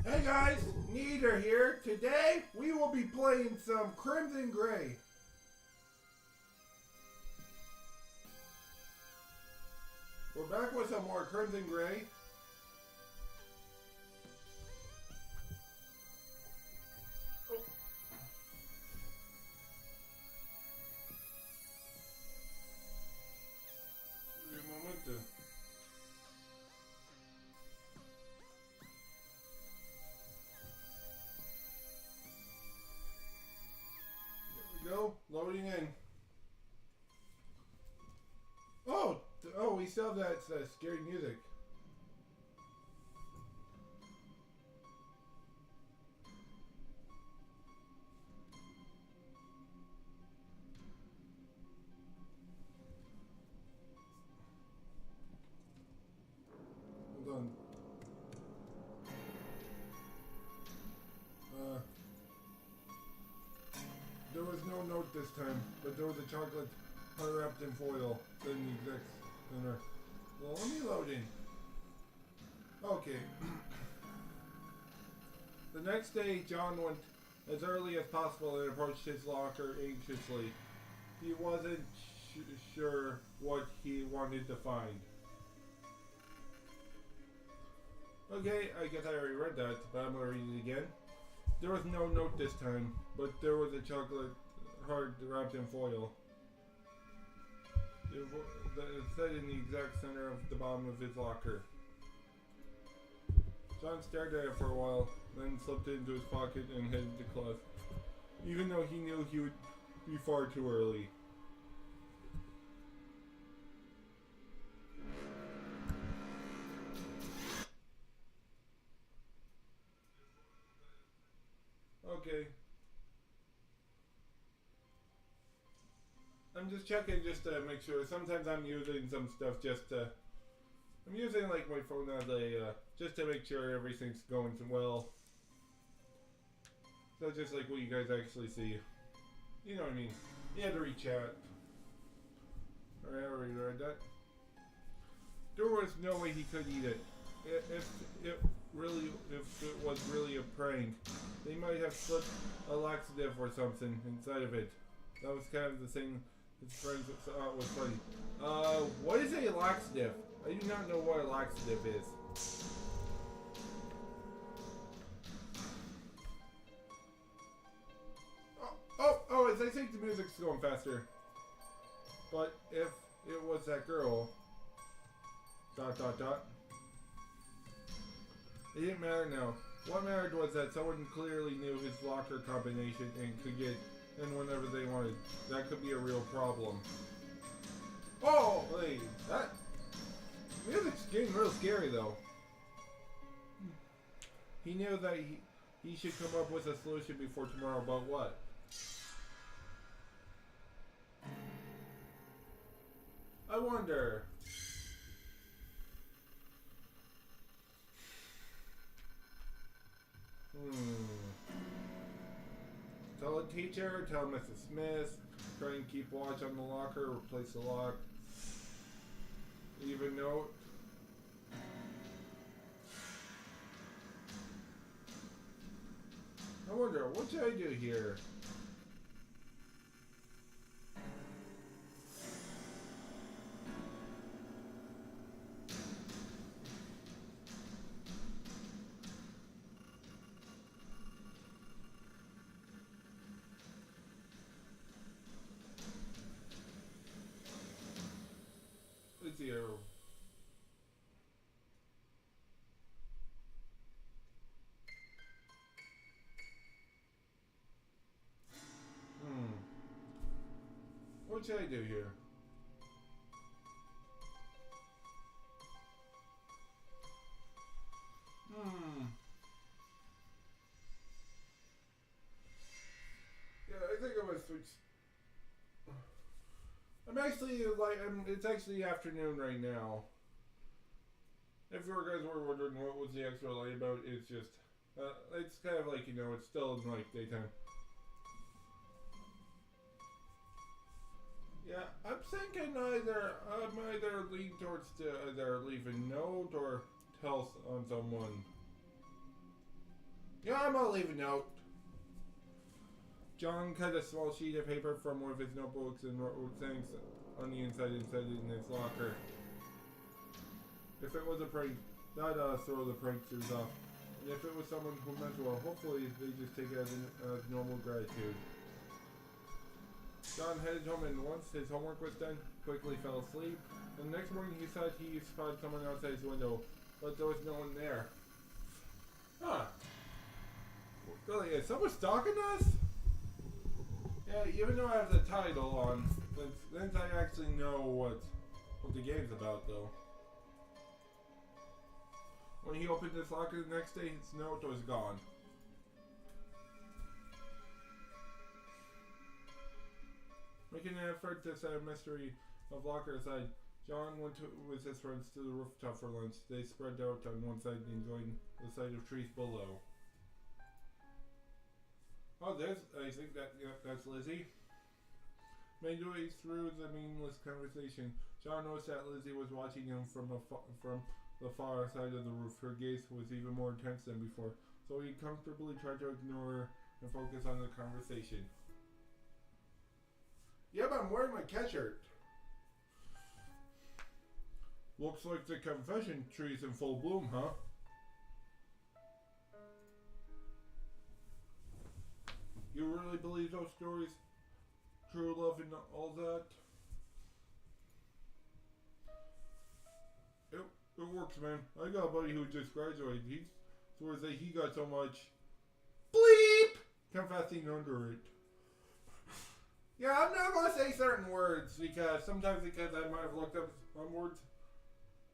Hey guys, Kneader here. Today we will be playing some Crimson Gray. We're back with some more Crimson Gray. Oh. Give me a moment to... Go, loading in. Oh, we still have that scary music. Hold on. There was no note this time, but there was a chocolate heart wrapped in foil in the exact center. Well, let me load in. Okay. The next day, John went as early as possible and approached his locker anxiously. He wasn't sure what he wanted to find. Okay, I guess I already read that, but I'm gonna read it again. There was no note this time, but there was a chocolate heart wrapped in foil. It said in the exact center of the bottom of his locker. John stared at it for a while, then slipped it into his pocket and headed to class, even though he knew he would be far too early. Okay. I'm just checking just to make sure. Sometimes I'm using some stuff just to... I'm using like my phone as a... just to make sure everything's going well. So just like what you guys actually see. You know what I mean. You had to reach out. Alright, I already read that. There was no way he could eat it. If it was really a prank, they might have slipped a laxative or something inside of it. That was kind of the thing his friends thought was funny. What is a laxative? I do not know what a laxative is. Oh, I think the music's going faster. But if it was that girl... ... It didn't matter now. What mattered was that someone clearly knew his locker combination and could get in whenever they wanted. That could be a real problem. Oh, wait, that music's getting real scary though. He knew that he should come up with a solution before tomorrow, but what? I wonder. Tell the teacher, tell Mrs. Smith, try and keep watch on the locker, replace the lock. Leave a note. I wonder, what should I do here? Let's see here. What should I do here? Yeah, I think I'm gonna switch. I'm actually it's actually afternoon right now. If you guys were wondering what was the extra light about, it's just, it's kind of like, you know, it's still in like daytime. Yeah, I'm thinking I'm either lean towards either leave a note or tell on someone. Yeah, I'm gonna leave a note. John cut a small sheet of paper from one of his notebooks and wrote thanks on the inside and set it in his locker. If it was a prank, that'd throw the pranksters off. And if it was someone who meant well, hopefully they just take it as normal gratitude. John headed home and once his homework was done, quickly fell asleep. And the next morning he thought he spotted someone outside his window, but there was no one there. Huh. Really, is someone stalking us? Yeah, even though I have the title on, since I actually know what the game's about, though. When he opened his locker the next day, his note was gone. Making an effort to set a mystery of locker aside, John went with his friends to the rooftop for lunch. They spread out on one side, enjoying the sight of trees below. Oh, I think that's Lizzie. Midway through the meaningless conversation, John noticed that Lizzie was watching him from the far side of the roof. Her gaze was even more intense than before, so he comfortably tried to ignore her and focus on the conversation. Yeah, but I'm wearing my cat shirt. Looks like the confession tree's in full bloom, huh? You really believe those stories? True love and all that? It works, man. I got a buddy who just graduated. He swears that he got so much bleep confessing under it. Yeah, I'm not going to say certain words sometimes I might have looked up some words.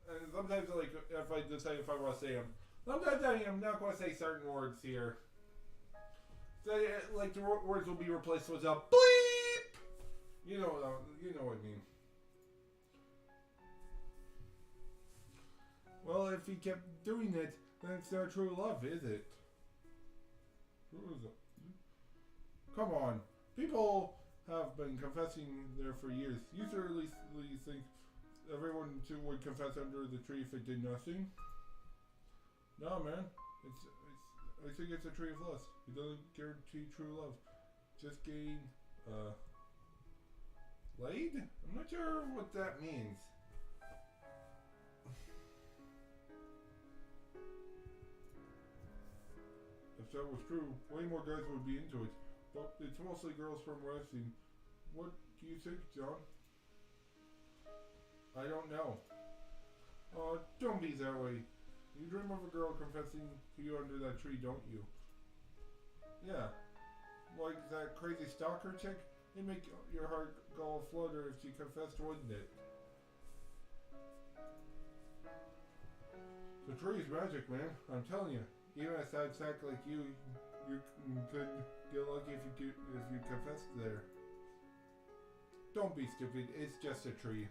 And sometimes, like, if I decide if I want to say them. Sometimes I'm not going to say certain words here. So, like, the words will be replaced with a bleep! You know what I mean. Well, if he kept doing it, then it's not true love, is it? Who is it? Come on. People have been confessing there for years. You certainly think everyone would confess under the tree if it did nothing? No, man. I think it's a tree of lust. It doesn't guarantee true love. Just getting, laid? I'm not sure what that means. If that was true, way more guys would be into it. But it's mostly girls from what I've seen. What do you think, John? I don't know. Don't be that way. You dream of a girl confessing to you under that tree, don't you? Yeah. Like that crazy stalker chick? It'd make your heart go a flutter if she confessed, wouldn't it? The tree is magic, man. I'm telling you. Even a sad sack like you could get lucky if you confessed there. Don't be stupid. It's just a tree.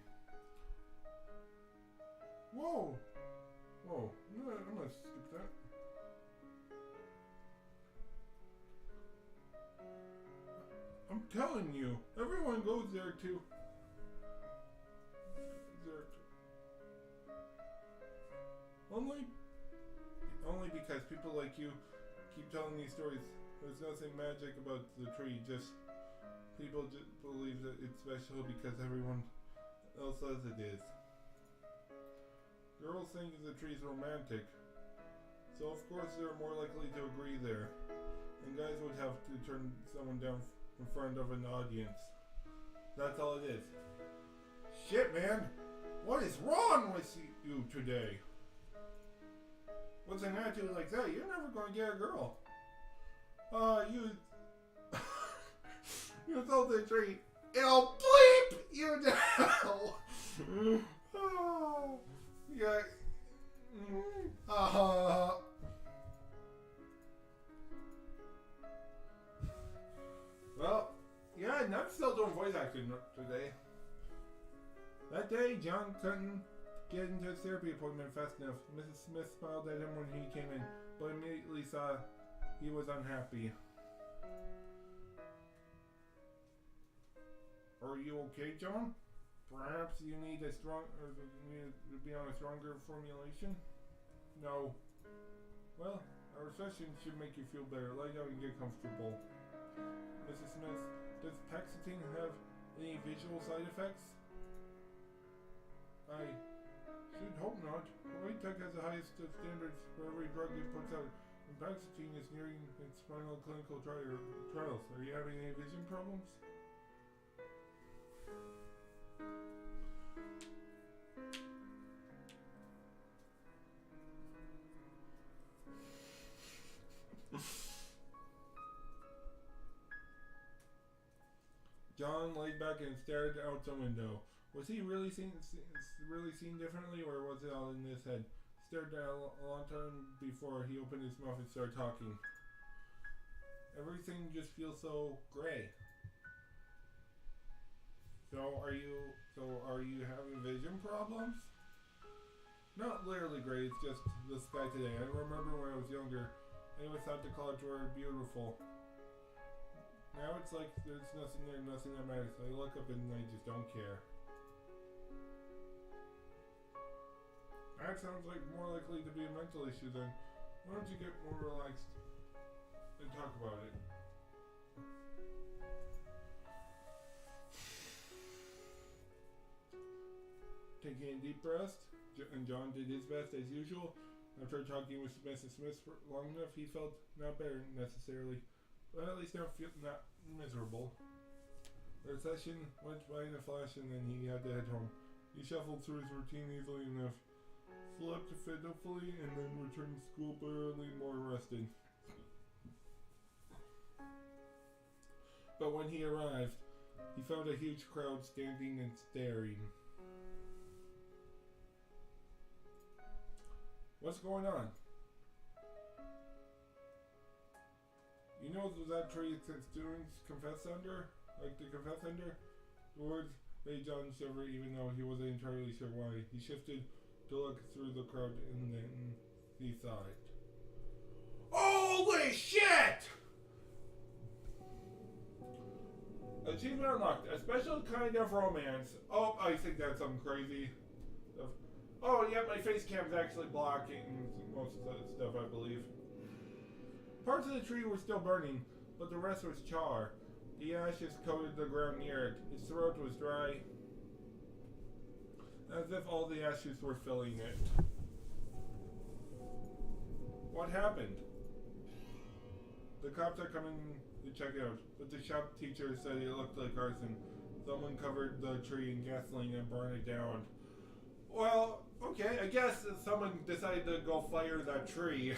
Whoa! Whoa. I'm gonna skip that. I'm telling you, everyone goes there too. Only because people like you keep telling these stories. There's nothing magic about the tree, just people just believe that it's special because everyone else says it is. Girls think the tree's romantic, so of course they're more likely to agree there. And guys would have to turn someone down in front of an audience. That's all it is. Shit, man! What is wrong with you today? With an attitude like that, you're never going to get a girl. You told the tree, it'll bleep you down. Oh, yeah. Well, yeah, and I'm still doing voice acting today. That day, John couldn't get into his therapy appointment fast enough. Mrs. Smith smiled at him when he came in, but immediately saw he was unhappy. Are you okay, John? Perhaps you need to be on a stronger formulation? No. Well, Our session should make you feel better. Lie down and get comfortable. Mrs. Smith, does Paxitine have any visual side effects? I should hope not. Tech has the highest of standards for every drug it puts out, and Paxitine is nearing its final clinical trials. Are you having any vision problems? John laid back and stared out the window. Was he really seen differently, or was it all in his head? Stared down a long time before he opened his mouth and started talking. Everything just feels so gray. So are you having vision problems? Not literally gray, it's just the sky today. I remember when I was younger, I always thought the clouds were beautiful. Now it's like there's nothing there, nothing that matters. I look up and I just don't care. That sounds like more likely to be a mental issue then. Why don't you get more relaxed and talk about it? Taking a deep breath, and John did his best as usual. After talking with Mrs. Smith for long enough, he felt not better necessarily, but at least not miserable. Their session went by in a flash and then he had to head home. He shuffled through his routine easily enough, slept fitfully, and then returned to school barely more rested. But when he arrived, he found a huge crowd standing and staring. What's going on? You know that tree that students confess under? Like the confess under? The words made John shiver even though he wasn't entirely sure why. He shifted to look through the crowd and then he saw it. Holy shit! Achievement unlocked. A special kind of romance. Oh, I think that's some crazy stuff. Oh, yeah, my face cam's actually blocking most of that stuff, I believe. Parts of the tree were still burning, but the rest was char. The ashes coated the ground near it. His throat was dry, as if all the ashes were filling it. What happened? The cops are coming to check it out, but the shop teacher said it looked like arson. Someone covered the tree in gasoline and burned it down. Well, okay, I guess someone decided to go fire that tree.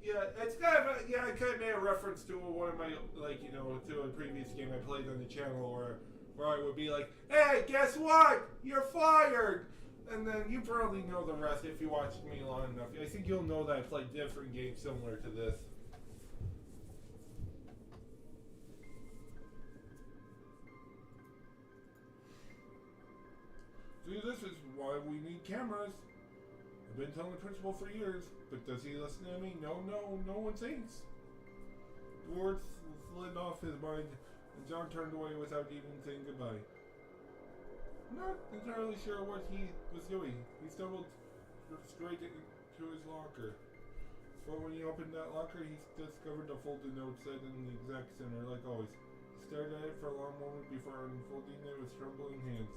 Yeah, it's kind of I kind of made a reference to one of my, to a previous game I played on the channel where I would be like, hey, guess what? You're fired! And then you probably know the rest if you watched me long enough. I think you'll know that I played different games similar to this. See, this is why we need cameras. I've been telling the principal for years, but does he listen to me? No one thinks. The words slid off his mind, and John turned away without even saying goodbye. Not entirely sure what he was doing. He stumbled straight into his locker. But when he opened that locker, he discovered a folded note set in the exact center, like always. He stared at it for a long moment before unfolding it with trembling hands.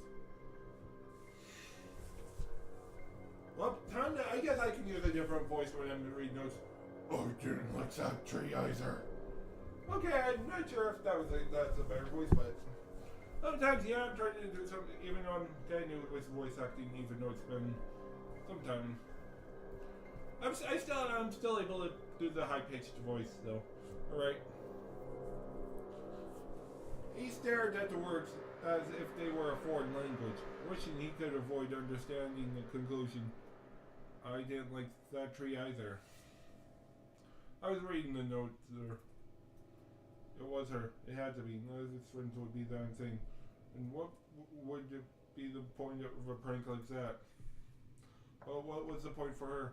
Well, I guess I can use a different voice when I'm reading notes. I didn't like that tree either. Okay, I'm not sure if that's a better voice, but sometimes, yeah, I'm trying to do something, even though I'm kind of new with voice acting, even though it's been some time. I'm still able to do the high-pitched voice, though. Alright. He stared at the words as if they were a foreign language, wishing he could avoid understanding the conclusion. I didn't like that tree either. I was reading the note there. It was her. It had to be. None of his friends would be that insane. And what would be the point of a prank like that? Well, what was the point for her?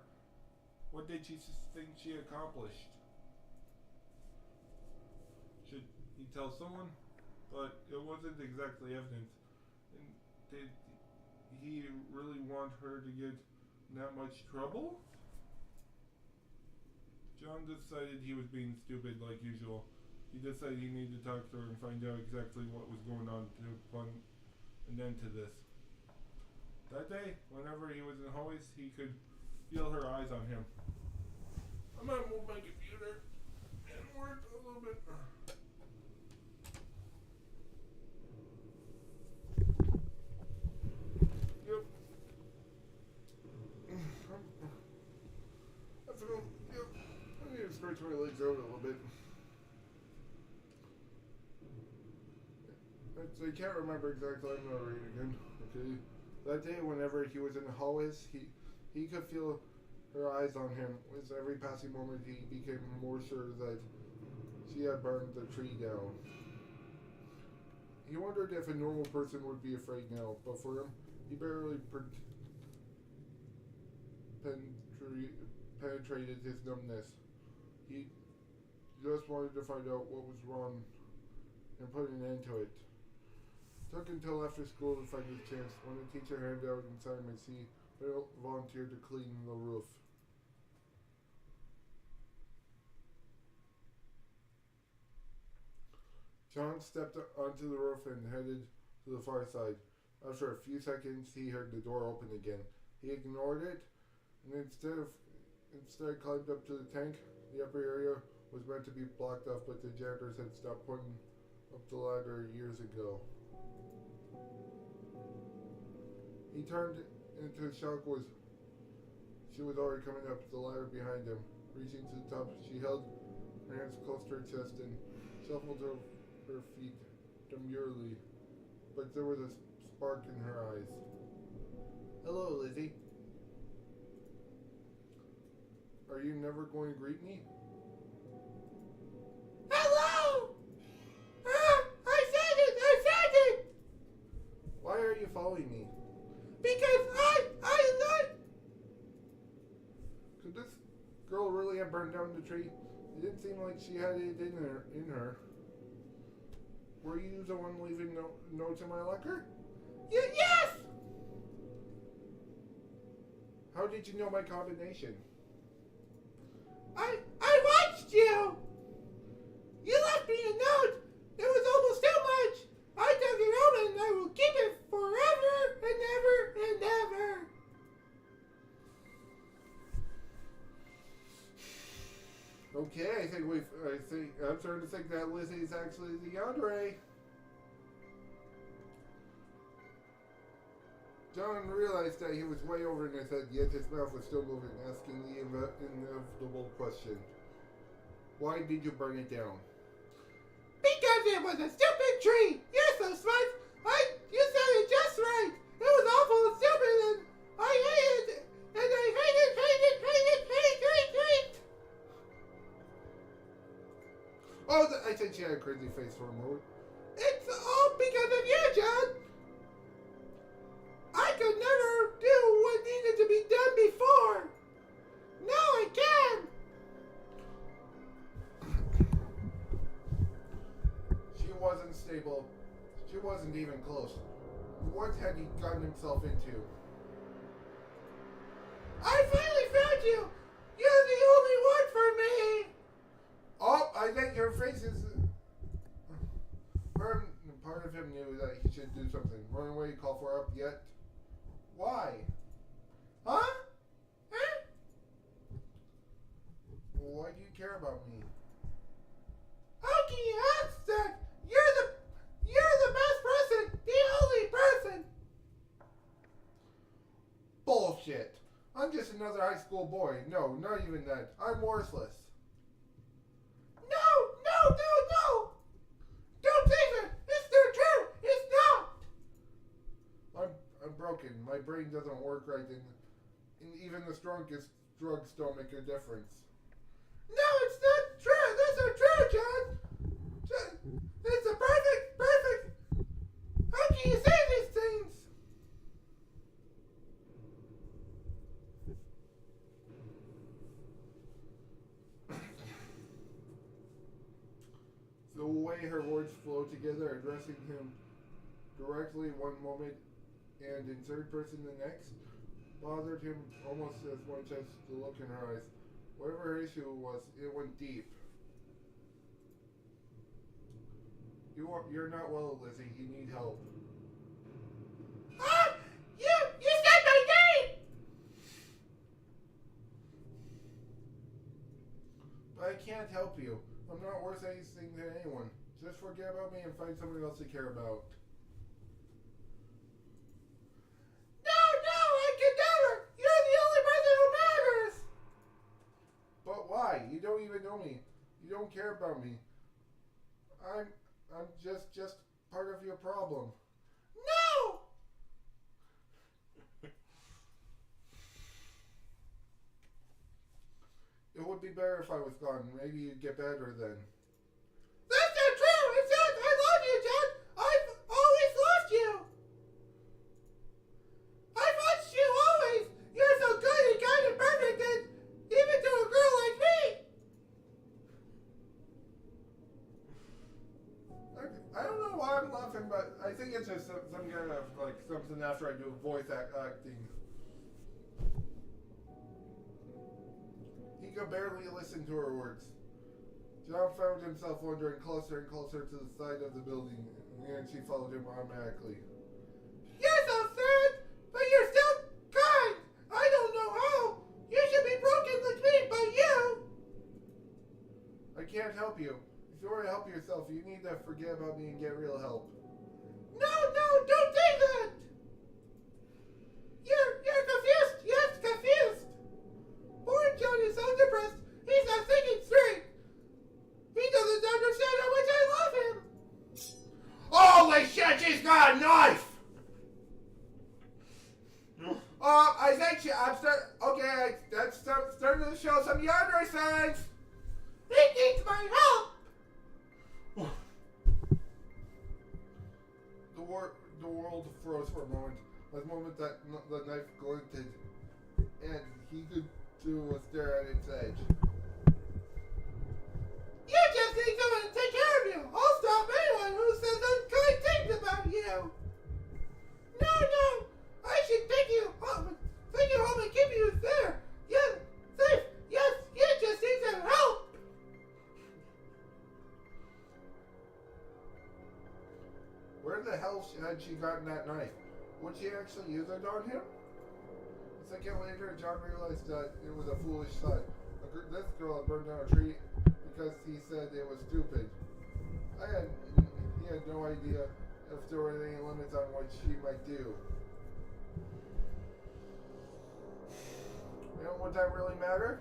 What did she think she accomplished? Should he tell someone? But it wasn't exactly evidence. And did he really want her to get in that much trouble? John decided he was being stupid like usual. He decided he needed to talk to her and find out exactly what was going on to put an end to this. That day, whenever he was in the hallways, he could feel her eyes on him. I'm gonna move my computer and work a little bit. Yep. Yep. I need to stretch my legs out a little bit. I can't remember exactly. I'm gonna read again. Okay. That day, whenever he was in the hallways, he could feel her eyes on him. With every passing moment, he became more sure that she had burned the tree down. He wondered if a normal person would be afraid now, but for him, he barely penetrated his numbness. He just wanted to find out what was wrong and put an end to it. It took until after school to find his chance. When the teacher handed out assignments, he volunteered to clean the roof. John stepped onto the roof and headed to the far side. After a few seconds, he heard the door open again. He ignored it and instead climbed up to the tank. The upper area was meant to be blocked off, but the janitors had stopped putting up the ladder years ago. He turned into shock. She was already coming up the ladder behind him. Reaching to the top, she held her hands close to her chest and shuffled her feet demurely, but there was a spark in her eyes. Hello, Lizzie. Are you never going to greet me? Hello! I said it! Why are you following me? Because I Could this girl really have burned down the tree? It didn't seem like she had it in her. Were you the one leaving notes in my locker? Yes! How did you know my combination? I watched you! You left me a note! It was almost too much! I took it home and I will keep it forever and ever and ever! Okay, I'm starting to think that Lizzie is actually the Yandere. John realized that he was way over in his head, yet his mouth was still moving, asking the inevitable question. Why did you burn it down? Because it was a stupid tree! You're so smart! You said it just right! It was awful and stupid and I hated it! And I hate it! Oh, I think she had a crazy face for a moment. It's all because of you, John! I could never do what needed to be done before! Now I can! She wasn't stable. She wasn't even close. What had he gotten himself into? I finally found you! You're the only one for me! Oh, I think your face is... Part of him knew that he should do something. Run away, call for help, yet... Why? Huh? Why do you care about me? How can you ask that? You're the best person! The only person! Bullshit! I'm just another high school boy. No, not even that. I'm worthless. No! Don't say that! It's not true! It's not! I'm broken. My brain doesn't work right, and even the strongest drugs don't make a difference. No, it's not true! That's not true, John! It's a perfect! How can you say these things? The way her words flow together, addressing him directly one moment and in third person the next, bothered him almost as much as the look in her eyes. Whatever her issue was, it went deep. You're not well, Lizzie. You need help. Ah! You said my name! But I can't help you. I'm not worth anything to anyone. Just forget about me and find someone else to care about. No, I could never! You're the only person who matters! But why? You don't even know me. You don't care about me. I'm just part of your problem. No! It would be better if I was gone. Maybe you'd get better then. That's not true! It's not! I love you, John! I've always loved you! I've watched you always! You're so good and kind and perfect, and even to a girl like me! I don't know why I'm laughing, but I think it's just some kind of like something after I do voice acting. He could barely listen to her words. John found himself wandering closer and closer to the side of the building, and she followed him automatically. You're so sad, but you're still kind! I don't know how! You should be broken like me, but you! I can't help you. If you want to help yourself, you need to forget about me and get real help. No, don't say that! You're confused! Yes, confused! Poor John is so depressed, he's not thinking straight! He doesn't understand how much I love him! Holy shit, she's got a knife! I think okay, that's starting to show some yandere signs! He needs my help! The world froze for a moment. The moment that the knife glinted, and he could do was stare at its edge. You just need someone to take care of you! I'll stop anyone who says unkind things about you! No! I should take you home and keep you there! Yes, safe! Yes, you just need some help! Where the hell had she gotten that knife? Would she actually use it on him? A second later, John realized that it was a foolish sight. This girl had burned down a tree because he said it was stupid. He had no idea if there were any limits on what she might do. You know, would that really matter?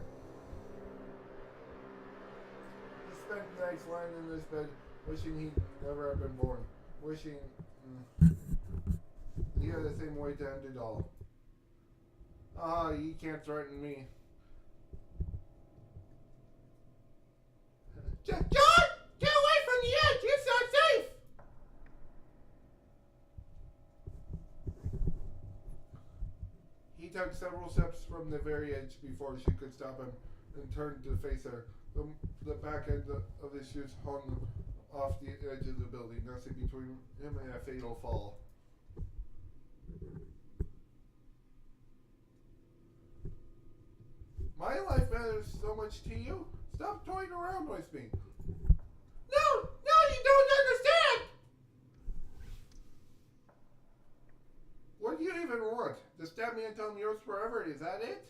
He spent nights lying in this bed, wishing he'd never have been born. Wishing he had the same way to end it all. You can't threaten me. John! Get away from the edge! It's not safe! He took several steps from the very edge before she could stop him and turned to face her. The back end of his shoes hung off the edge of the building, nesting between him and a fatal fall. My life matters so much to you? Stop toying around with me. No, you don't understand! What do you even want? To stab me until I'm yours forever? Is that it?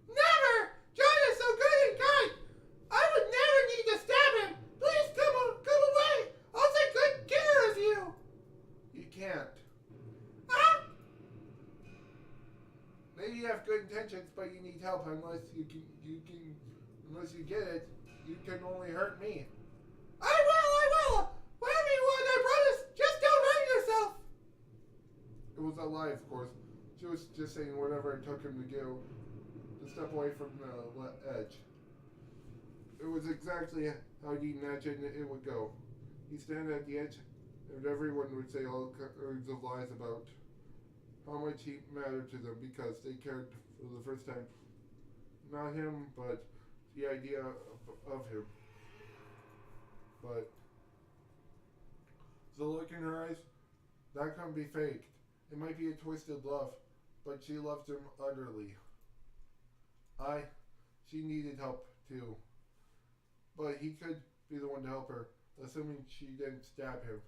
Never! John is so good and kind! I would never need to stab him! Please come away! I'll take good care of you! You can't. Huh? Maybe you have good intentions, but you need help. Unless you get it, you can only hurt me. I will! Whatever you want, I promise! Just don't hurt yourself! It was a lie, of course. She was just saying whatever it took him to step away from the edge. It was exactly how he imagined it would go. He'd stand at the edge, and everyone would say all kinds of lies about how much he mattered to them because they cared for the first time. Not him, but the idea of him. But the look in her eyes, that couldn't be faked. It might be a twisted love, but she loved him utterly. she needed help too. But he could be the one to help her, assuming she didn't stab him.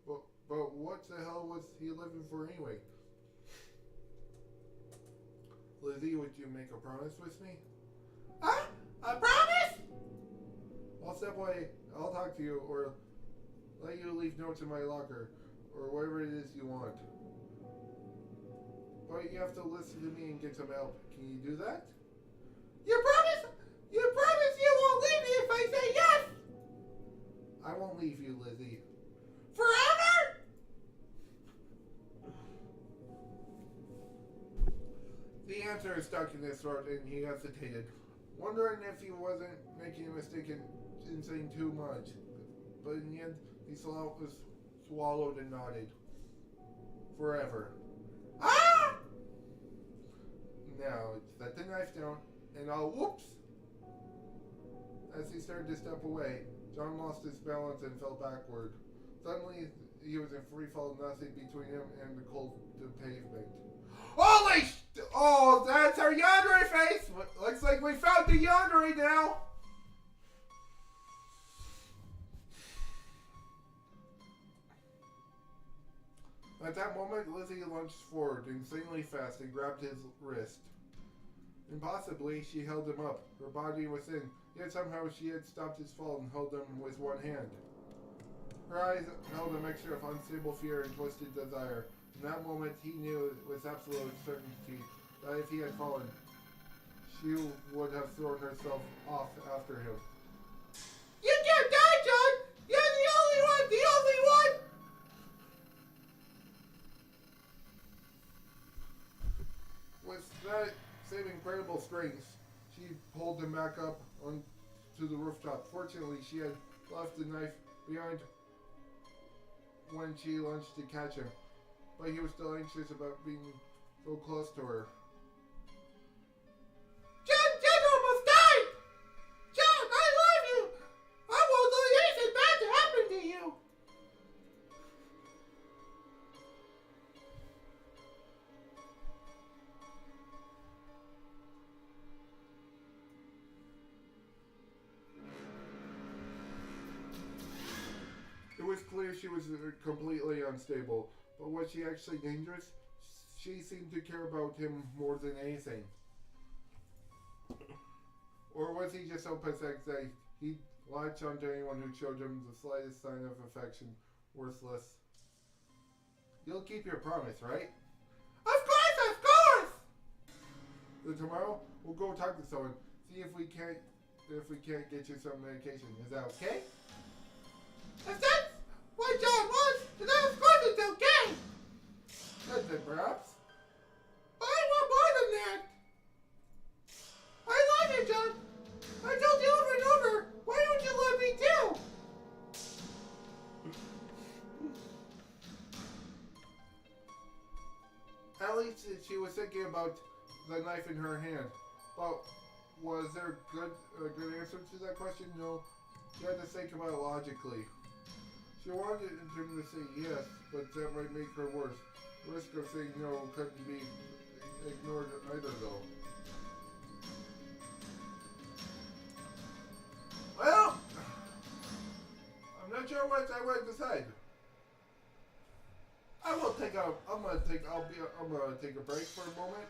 But what the hell was he living for anyway? Lizzie, would you make a promise with me? Huh? A promise? I'll step away, I'll talk to you, or let you leave notes in my locker, or whatever it is you want. But you have to listen to me and get some help. Can you do that? You promise? You promise you won't leave me if I say yes? I won't leave you, Lizzie. Forever? The answer is stuck in his throat and he hesitated, wondering if he wasn't making a mistake in saying too much. But in the end, he swallowed and nodded. Forever. Ah! Now, set the knife down, and I'll whoops! As he started to step away, John lost his balance and fell backward. Suddenly, he was in free fall, nothing between him and the cold pavement. Holy oh, that's our Yandere face! Looks like we found the Yandere now! At that moment, Lizzie lunged forward insanely fast and grabbed his wrist. Impossibly, she held him up. Her body was in, yet somehow she had stopped his fall and held him with one hand. Her eyes held a mixture of unstable fear and twisted desire. In that moment, he knew with absolute certainty that if he had fallen, she would have thrown herself off after him. You can't die, John! You're the only one! The only one! With that same incredible strength, she pulled him back up onto the rooftop. Fortunately, she had left the knife behind when she lunged to catch him, but he was still anxious about being so close to her. John almost died! John, I love you! I won't let anything bad to happen to you! It was clear she was completely unstable, but was she actually dangerous? She seemed to care about him more than anything. Or was he just so pathetic that he'd latch onto anyone who showed him the slightest sign of affection? Worthless. You'll keep your promise, right? Of course! So tomorrow, we'll go talk to someone, see if we can't get you some medication. Is that okay? If that's what John wants, then of course it's okay! Good then, perhaps. But I want more than that! I love you, John! I told you over and over! Why don't you love me too? At least she was thinking about the knife in her hand. But was there a good answer to that question? No. She had to think about it logically. She wanted him to say yes, but that might make her worse. The risk of saying no couldn't be ignored either, though. Well, I'm not sure what I would decide. I'm gonna take a break for a moment.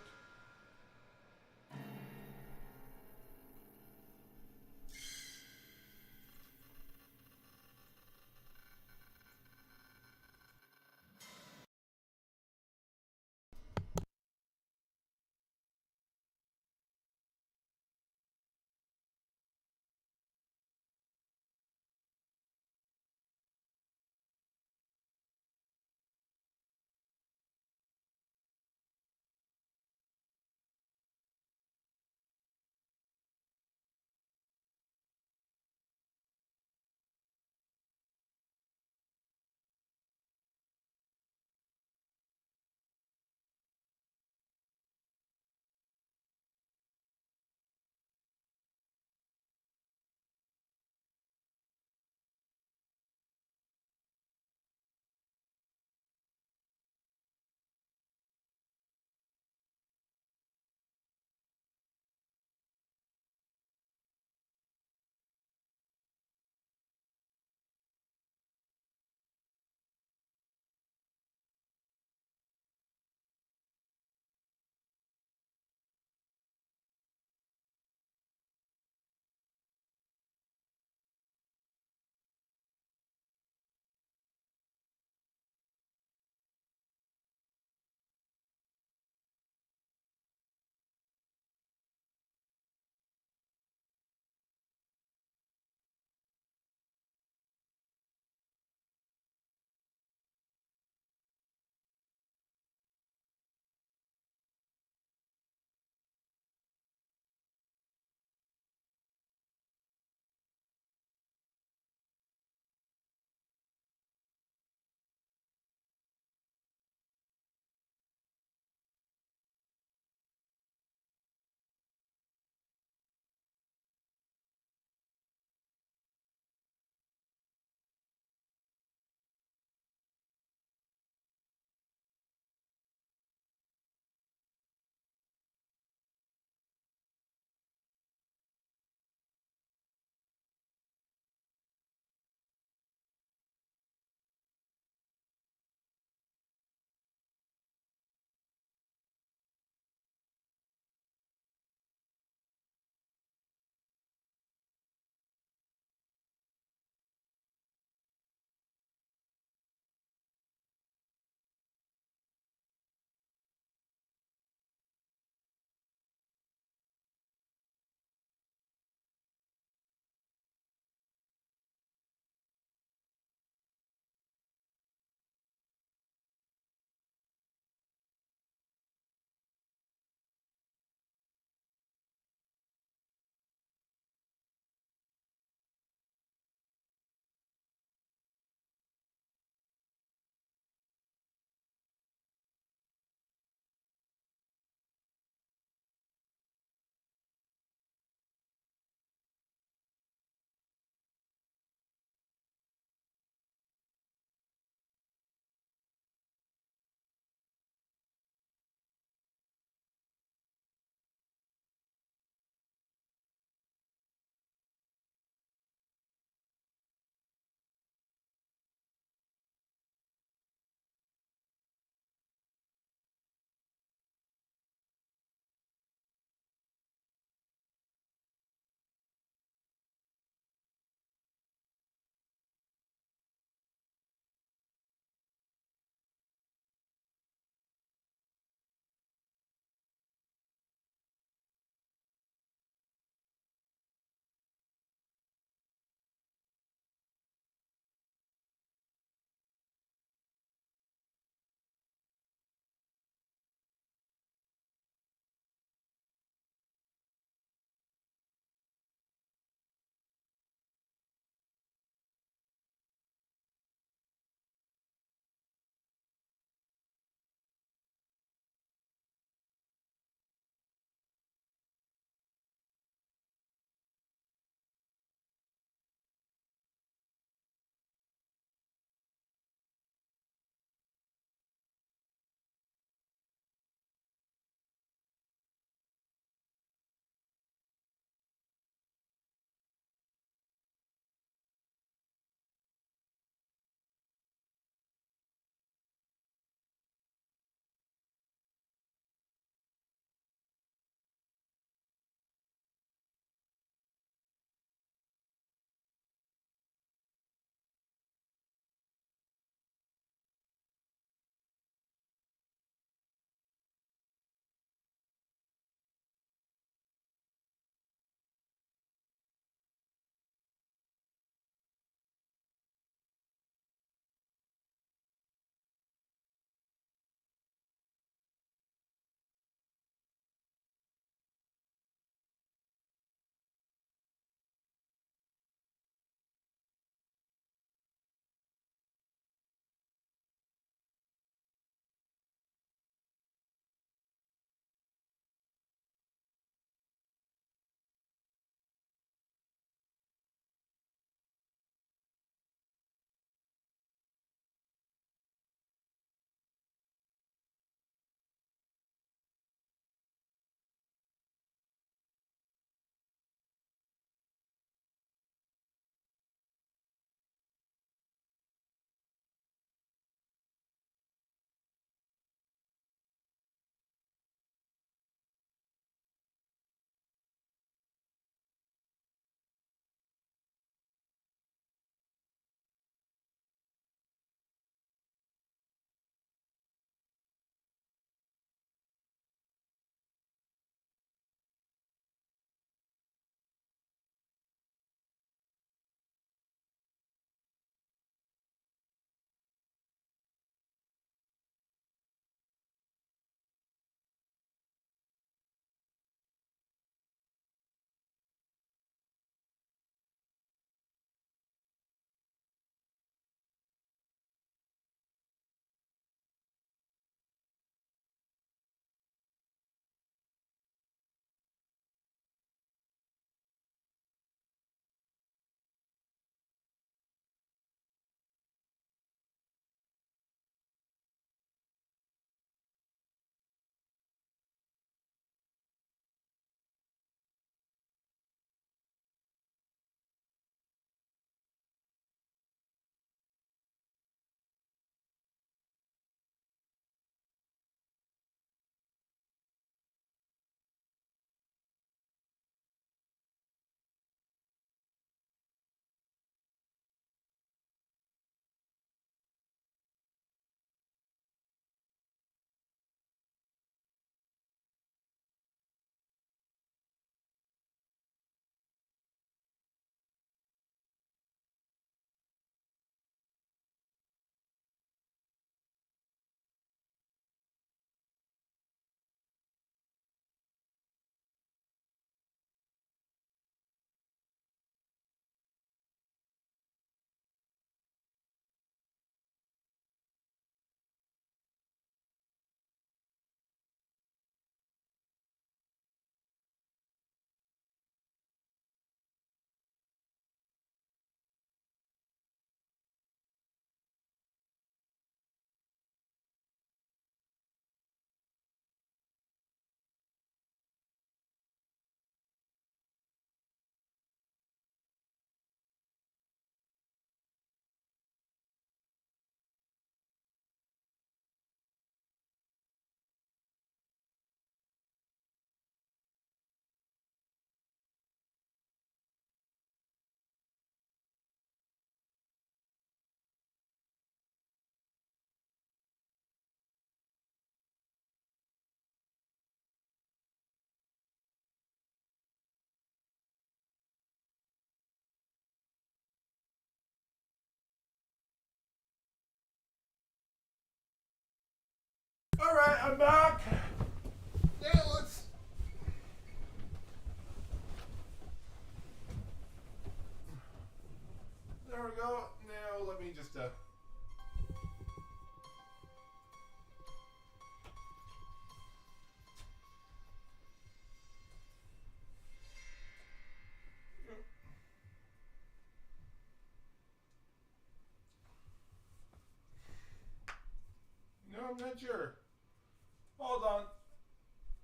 Alright, I'm back. Now let's. There we go. Now let me just. No, I'm not sure. Hold on.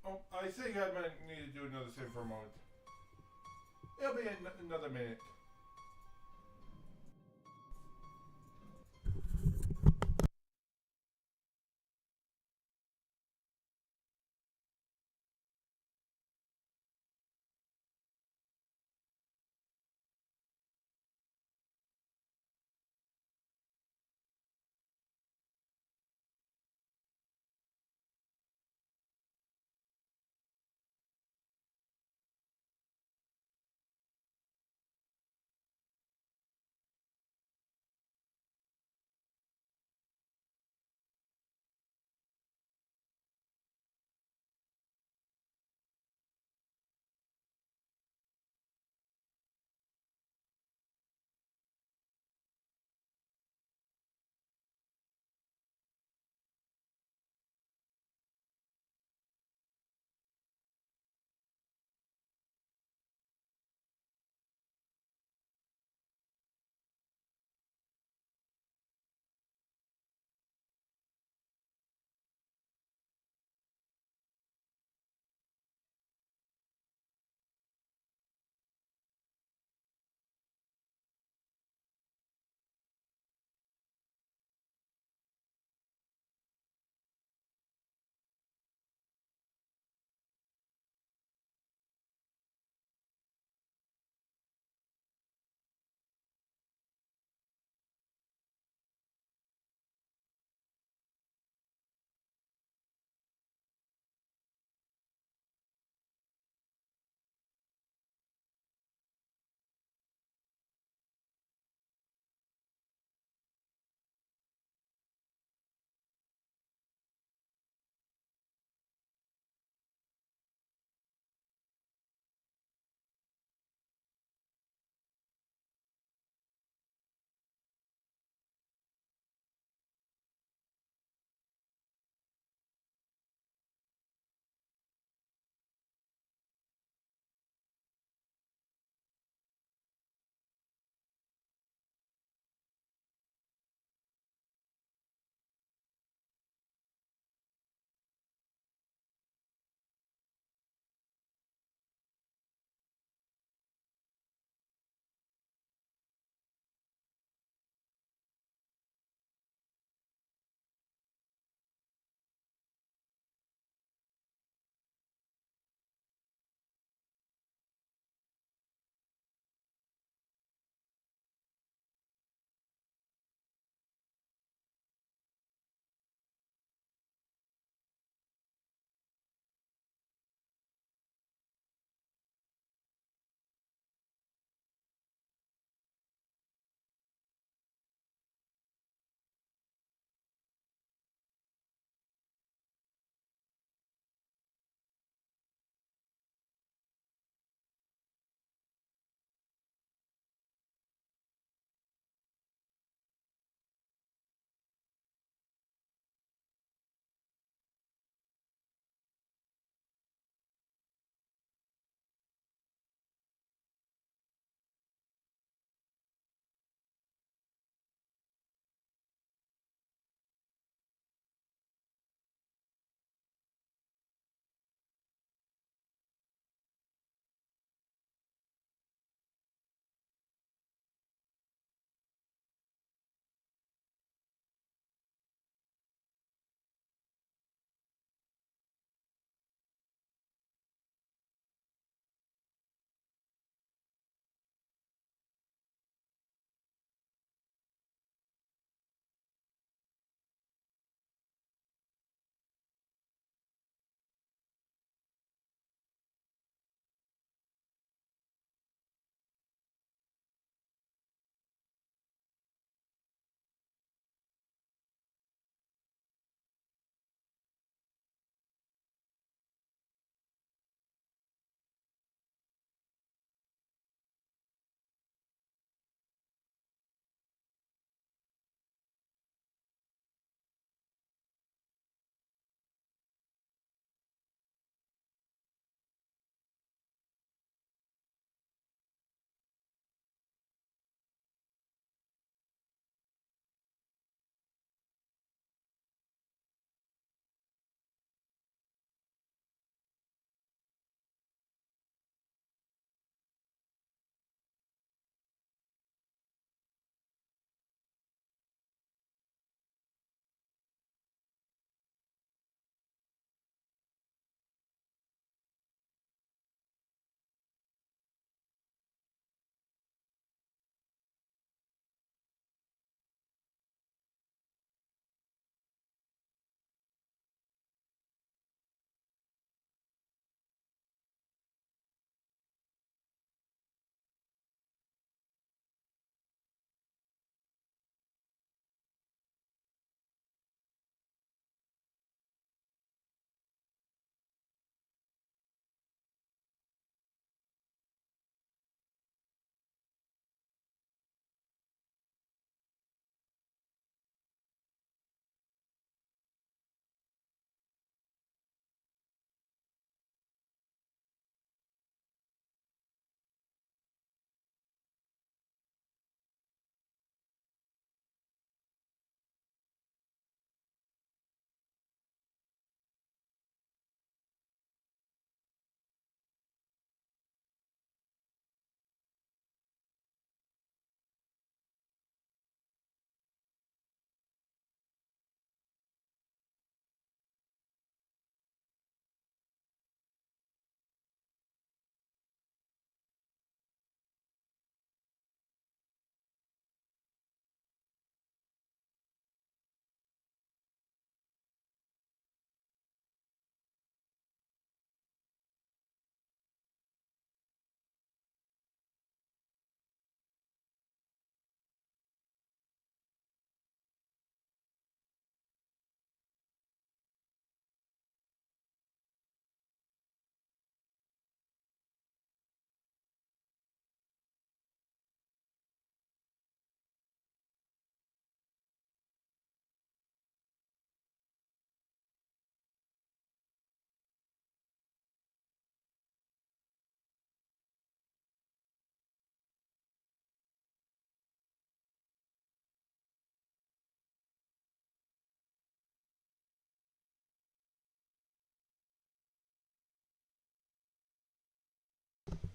Oh, I think I might need to do another save for a moment. It'll be another minute.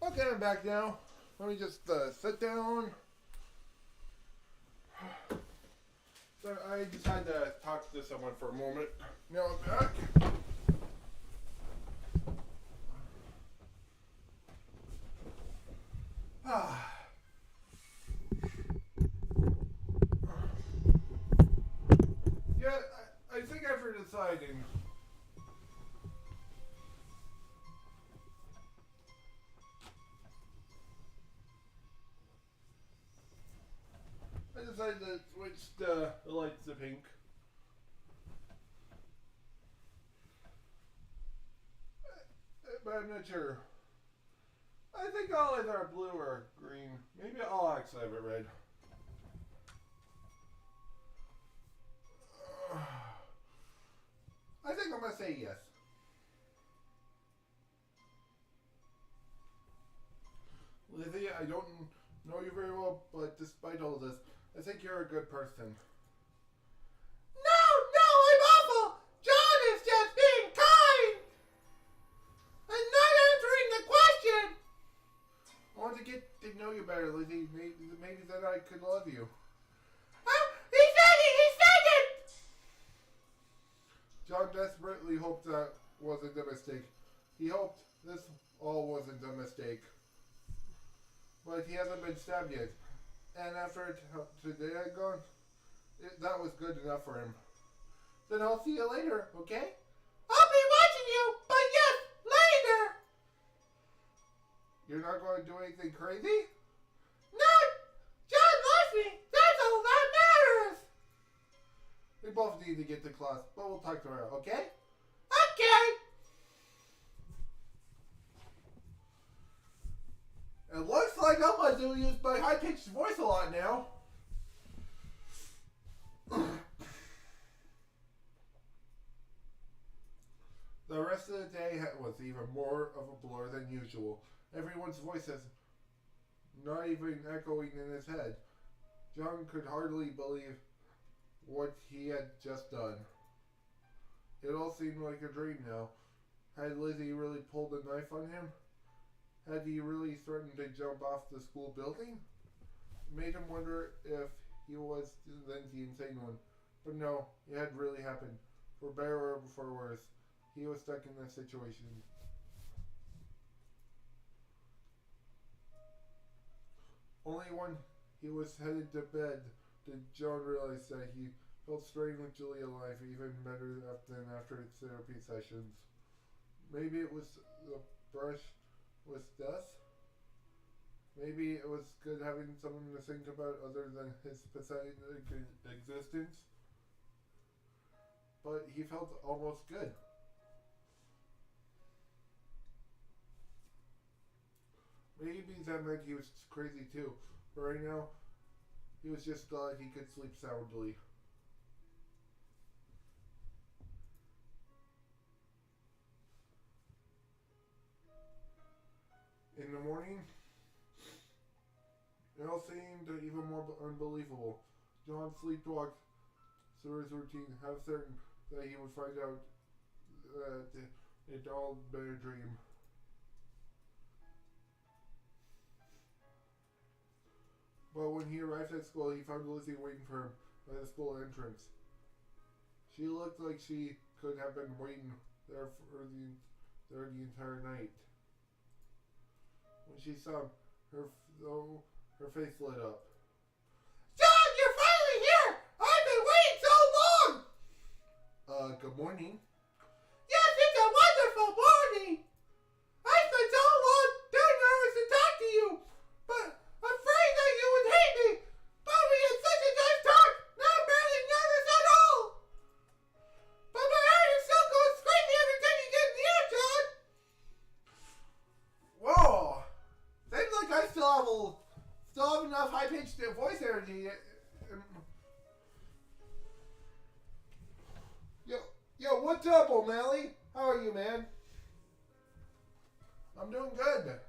Okay, I'm back now. Let me just sit down. So I just had to talk to someone for a moment. Now I'm back. Yeah, I think after deciding, I decided to switch the lights to pink. But I'm not sure. I think I'll either have blue or green. Maybe I'll actually have it red. I think I'm gonna say yes. Lizzie, I don't know you very well, but despite all this, I think you're a good person. No, I'm awful! John is just being kind! And not answering the question! I want to get to know you better, Lizzie. Maybe that I could love you. He said it! John desperately hoped that wasn't a mistake. He hoped this all wasn't a mistake. But he hasn't been stabbed yet. And after today had gone, that was good enough for him. Then I'll see you later, okay? I'll be watching you, but yes, later! You're not going to do anything crazy? No! John loves me! That's all that matters! We both need to get to class, but we'll talk tomorrow, okay? Okay! It looks like I'm going to use my high-pitched voice a lot now. The rest of the day was even more of a blur than usual. Everyone's voices not even echoing in his head. John could hardly believe what he had just done. It all seemed like a dream now. Had Lizzie really pulled a knife on him? Had he really threatened to jump off the school building? It made him wonder if he was then the insane one. But no, it had really happened. For better or for worse, he was stuck in this situation. Only when he was headed to bed did John realize that he felt strangely alive, even better than after its therapy sessions. Maybe it was the brush with death? Maybe it was good having someone to think about other than his pathetic existence. But he felt almost good. Maybe that meant he was crazy too. But right now, he was just glad he could sleep soundly. In the morning, it all seemed even more unbelievable. John sleepwalked through his routine, half certain that he would find out that it all been a dream. But when he arrived at school, he found Lizzie waiting for him by the school entrance. She looked like she could have been waiting there for the entire night. When she saw him, her face lit up. John, you're finally here! I've been waiting so long! Good morning. Yes, it's a wonderful morning! I spent so long too nervous to talk to you, but afraid that you would hate me. But we had such a nice talk, now I'm barely nervous at all. But my heart is still goes crazy every time you get near, John. Whoa! Seems like I still have enough high-pitched voice energy. Yo, what's up, O'Malley? How are you, man? I'm doing good.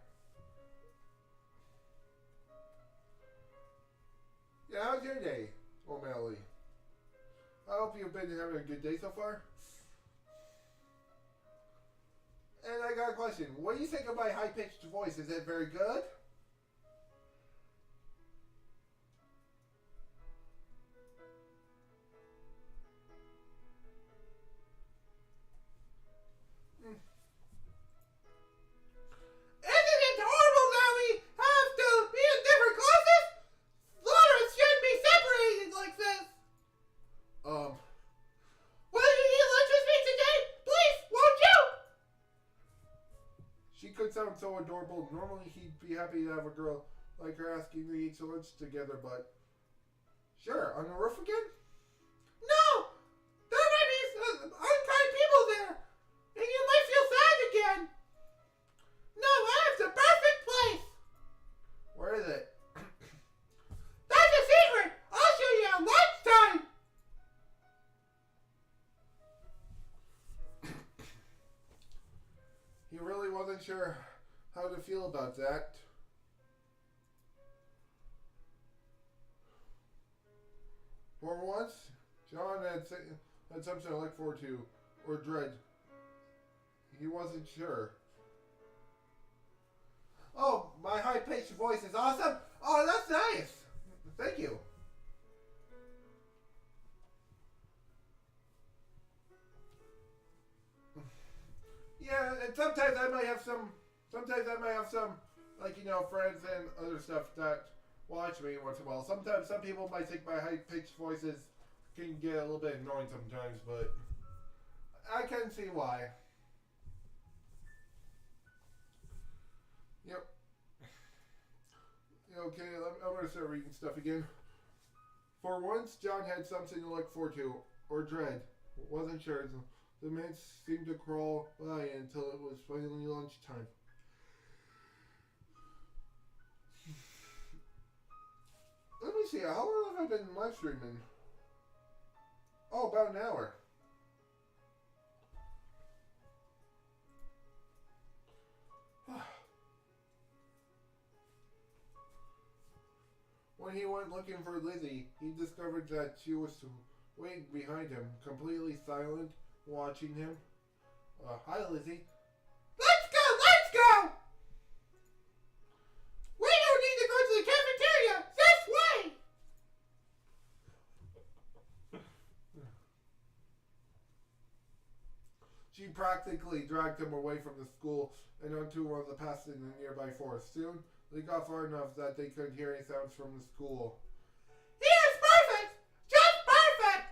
Yeah, how's your day, O'Malley? I hope you've been having a good day so far. And I I got a question. What do you think of my high-pitched voice? Is it very good? Isn't it horrible that we have to be in different classes? Laura shouldn't be separated like this. Will you eat lunch with me today? Please, won't you? She could sound so adorable. Normally he'd be happy to have a girl like her asking to eat lunch together, but... Sure, on the roof again? No! There might be unkind people there, and you might feel sad again. No, I have the perfect place! Where is it? That's a secret! I'll show you at lunchtime! He really wasn't sure how to feel about that. For once, John had something to look forward to, or dread. He wasn't sure. Oh, my high-pitched voice is awesome! Oh, that's nice! Thank you. Yeah, and sometimes I might have some, like, you know, friends and other stuff that watch me once in a while. Sometimes some people might think my high-pitched voices can get a little bit annoying sometimes, but I can see why. Yep. Okay, I'm going to start reading stuff again. For once, John had something to look forward to, or dread. Wasn't sure. The minutes seemed to crawl by until it was finally lunchtime. Let me see, how long have I been live streaming? Oh, about an hour. When he went looking for Lizzie, he discovered that she was waiting behind him, completely silent, watching him. Hi, Lizzie. Let's go! Let's go! We don't need to go to the cafeteria! This way! She practically dragged him away from the school and onto one of the paths in the nearby forest. Soon, they got far enough that they couldn't hear any sounds from the school. Here's perfect! Just perfect!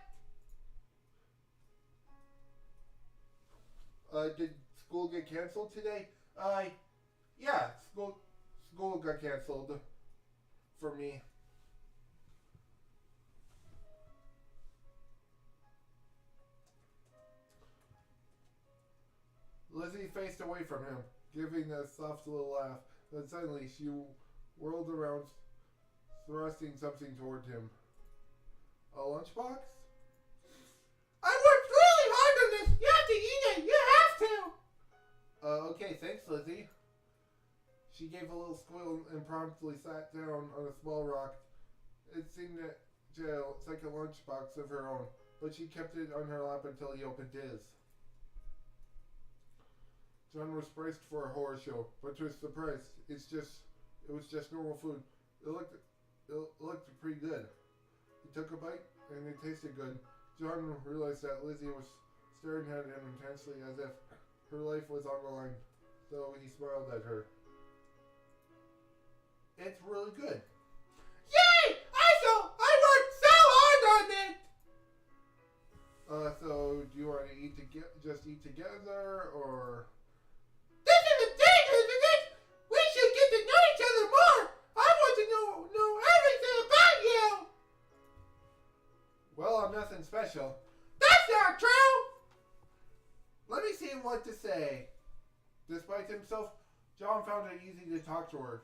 Did school get canceled today? Yeah, school got canceled for me. Lizzie faced away from him, giving a soft little laugh. Then suddenly she whirled around, thrusting something toward him. A lunchbox? I worked really hard on this! You have to eat it! You have to! Okay, thanks, Lizzie. She gave a little squeal and promptly sat down on a small rock. It seemed to like a lunchbox of her own, but she kept it on her lap until he opened his. John was braced for a horror show, but to his surprise, it was just normal food. It looked pretty good. He took a bite, and it tasted good. John realized that Lizzie was staring at him intensely as if her life was on the line, so he smiled at her. It's really good. Yay! I worked so hard on it! So do you want to just eat together, or... This is a dangerous because we should get to know each other more! I want to know everything about you! Well, I'm nothing special. That's not true! Let me see what to say. Despite himself, John found it easy to talk to her.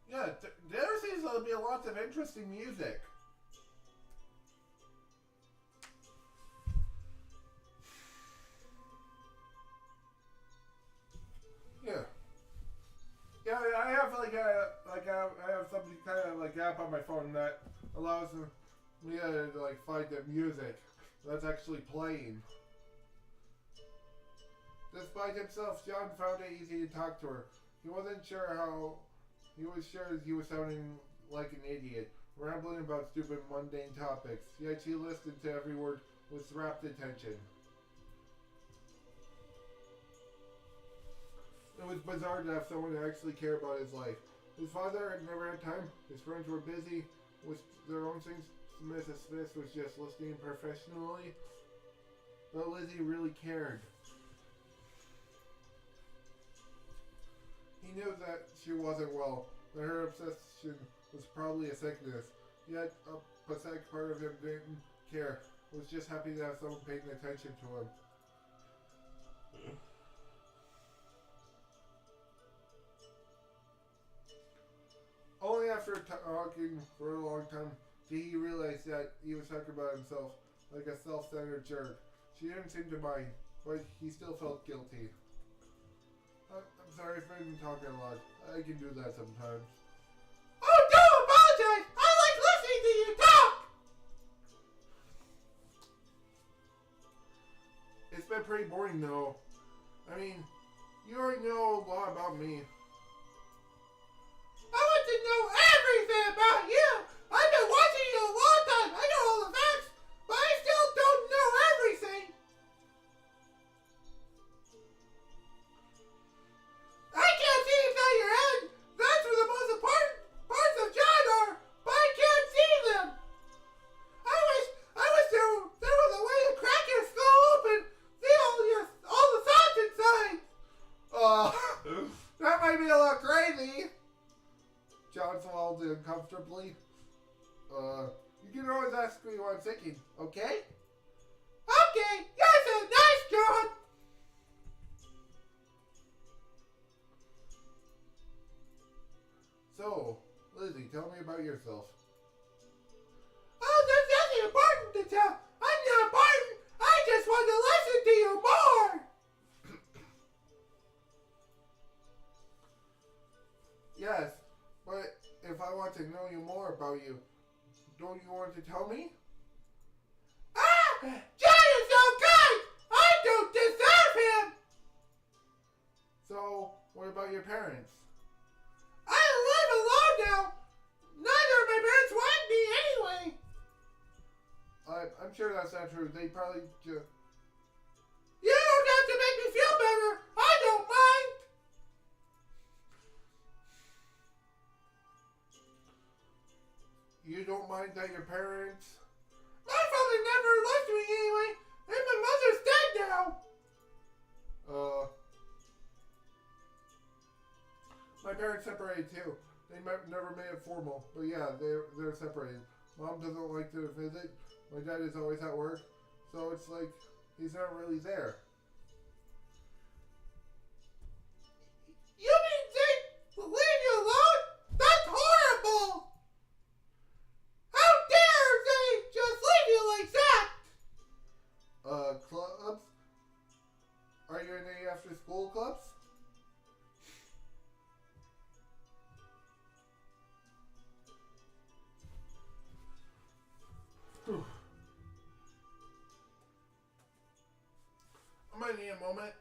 Yeah, there seems to be lots of interesting music. Yeah. some kind of like app on my phone that allows me to like find the music that's actually playing. Despite himself, John found it easy to talk to her. He wasn't sure how. He was sure he was sounding like an idiot, rambling about stupid, mundane topics. Yet she listened to every word with rapt attention. It was bizarre to have someone who actually cared about his life. His father had never had time. His friends were busy with their own things. Mrs. Smith was just listening professionally. But Lizzie really cared. He knew that she wasn't well, that her obsession was probably a sickness. Yet a pathetic part of him didn't care, was just happy to have someone paying attention to him. Only after talking for a long time did he realize that he was talking about himself like a self-centered jerk. She didn't seem to mind, but he still felt guilty. I'm sorry if I've been talking a lot. I can do that sometimes. Oh, don't apologize! I like listening to you talk! It's been pretty boring though. I mean, you already know a lot about me. I want to know everything about you! I've been watching you a long time! I know all the facts, but I still don't know everything! I can't see inside your head! That's where the most important parts of John are, but I can't see them! I wish there was a way to crack your skull open, see all the thoughts inside! That might be a lot crazy. John swallowed uncomfortably. You can always ask me what I'm thinking, okay? Okay, you're so nice, John! So, Lizzie, tell me about yourself. Oh, there's nothing important to tell! I'm not important! I just want to listen to you more! Yes, but if I want to know you more about you, don't you want to tell me? Ah! John is so kind! I don't deserve him! So, what about your parents? I live alone now! Neither of my parents want me anyway! I'm sure that's not true. They probably just... You don't have to make me feel better! I don't mind! You don't mind that your parents... My father never loved me anyway, and my mother's dead now! My parents separated too. They never made it formal, but yeah, they're separated. Mom doesn't like to visit. My dad is always at work, so it's like he's not really there. You mean they leave you alone? That's horrible! How dare they just leave you like that? Clubs? Are you in any after school clubs? I might need a moment.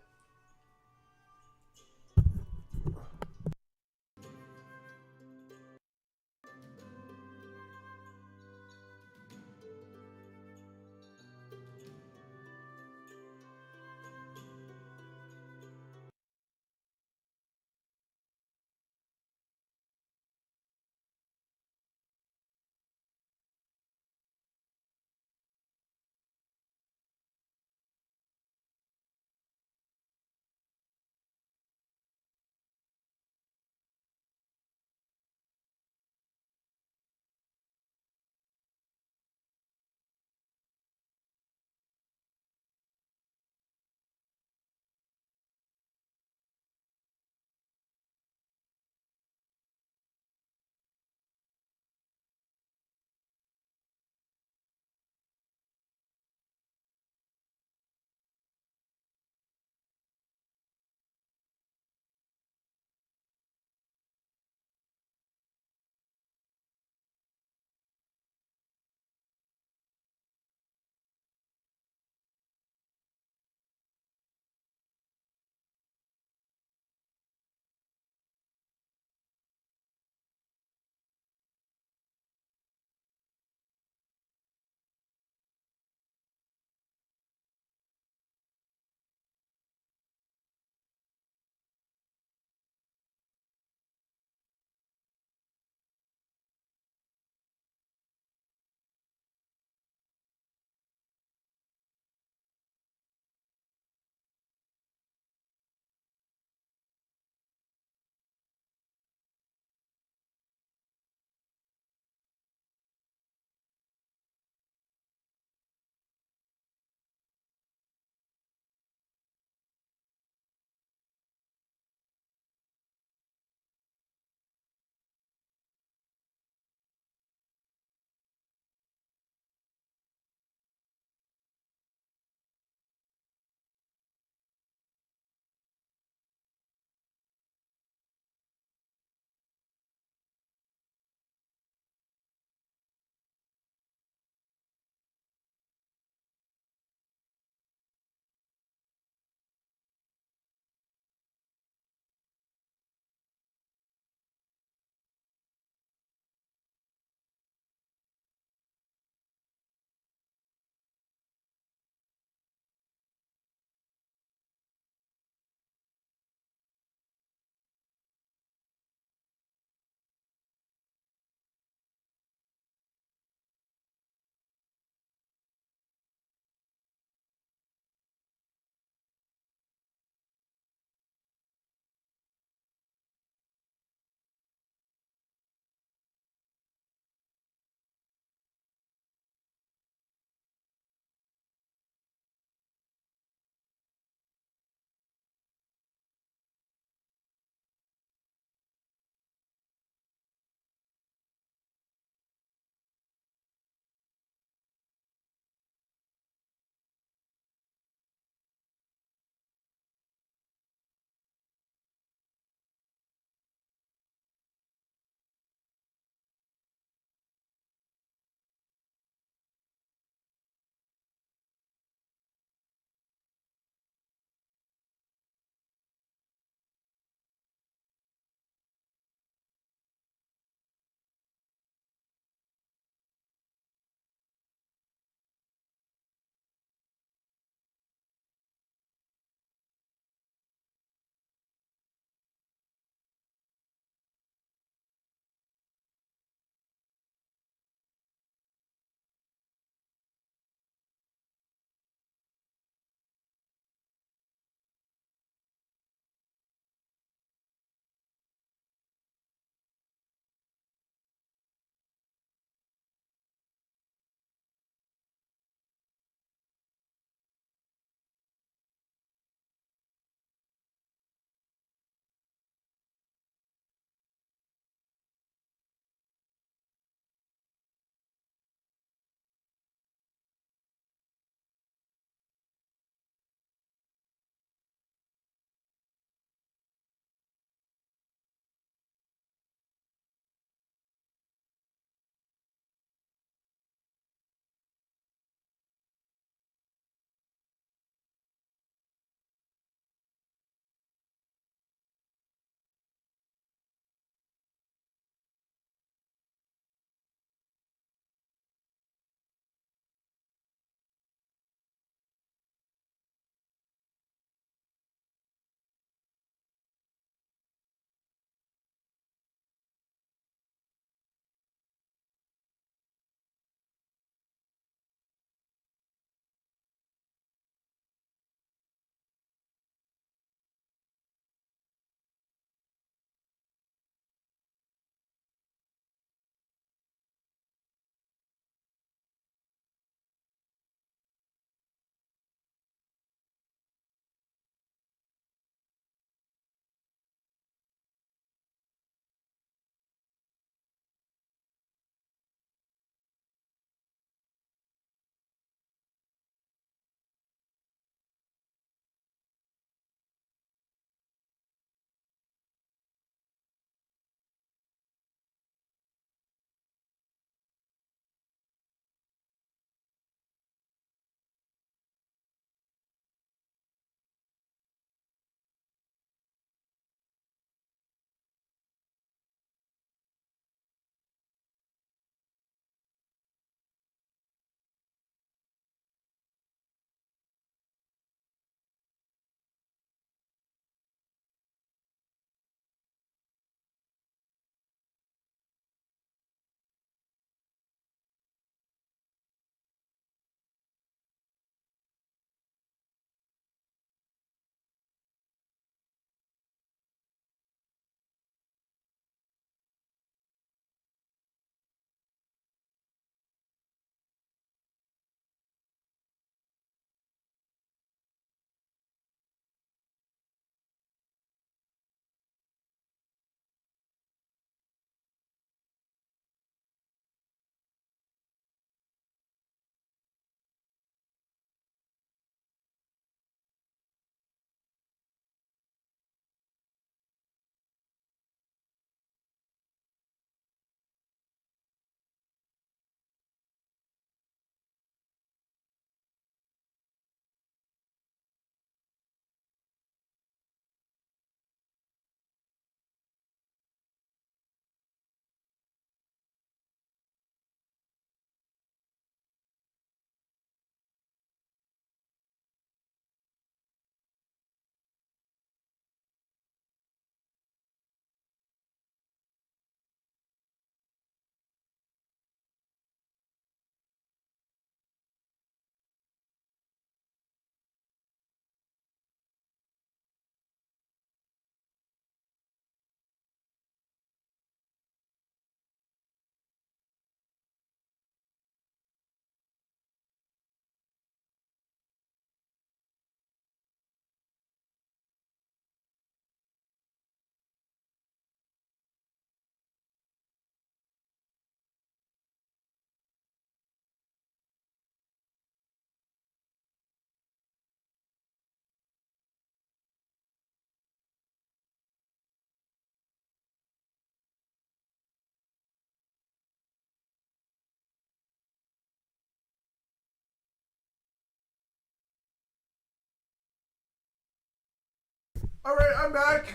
Alright, I'm back.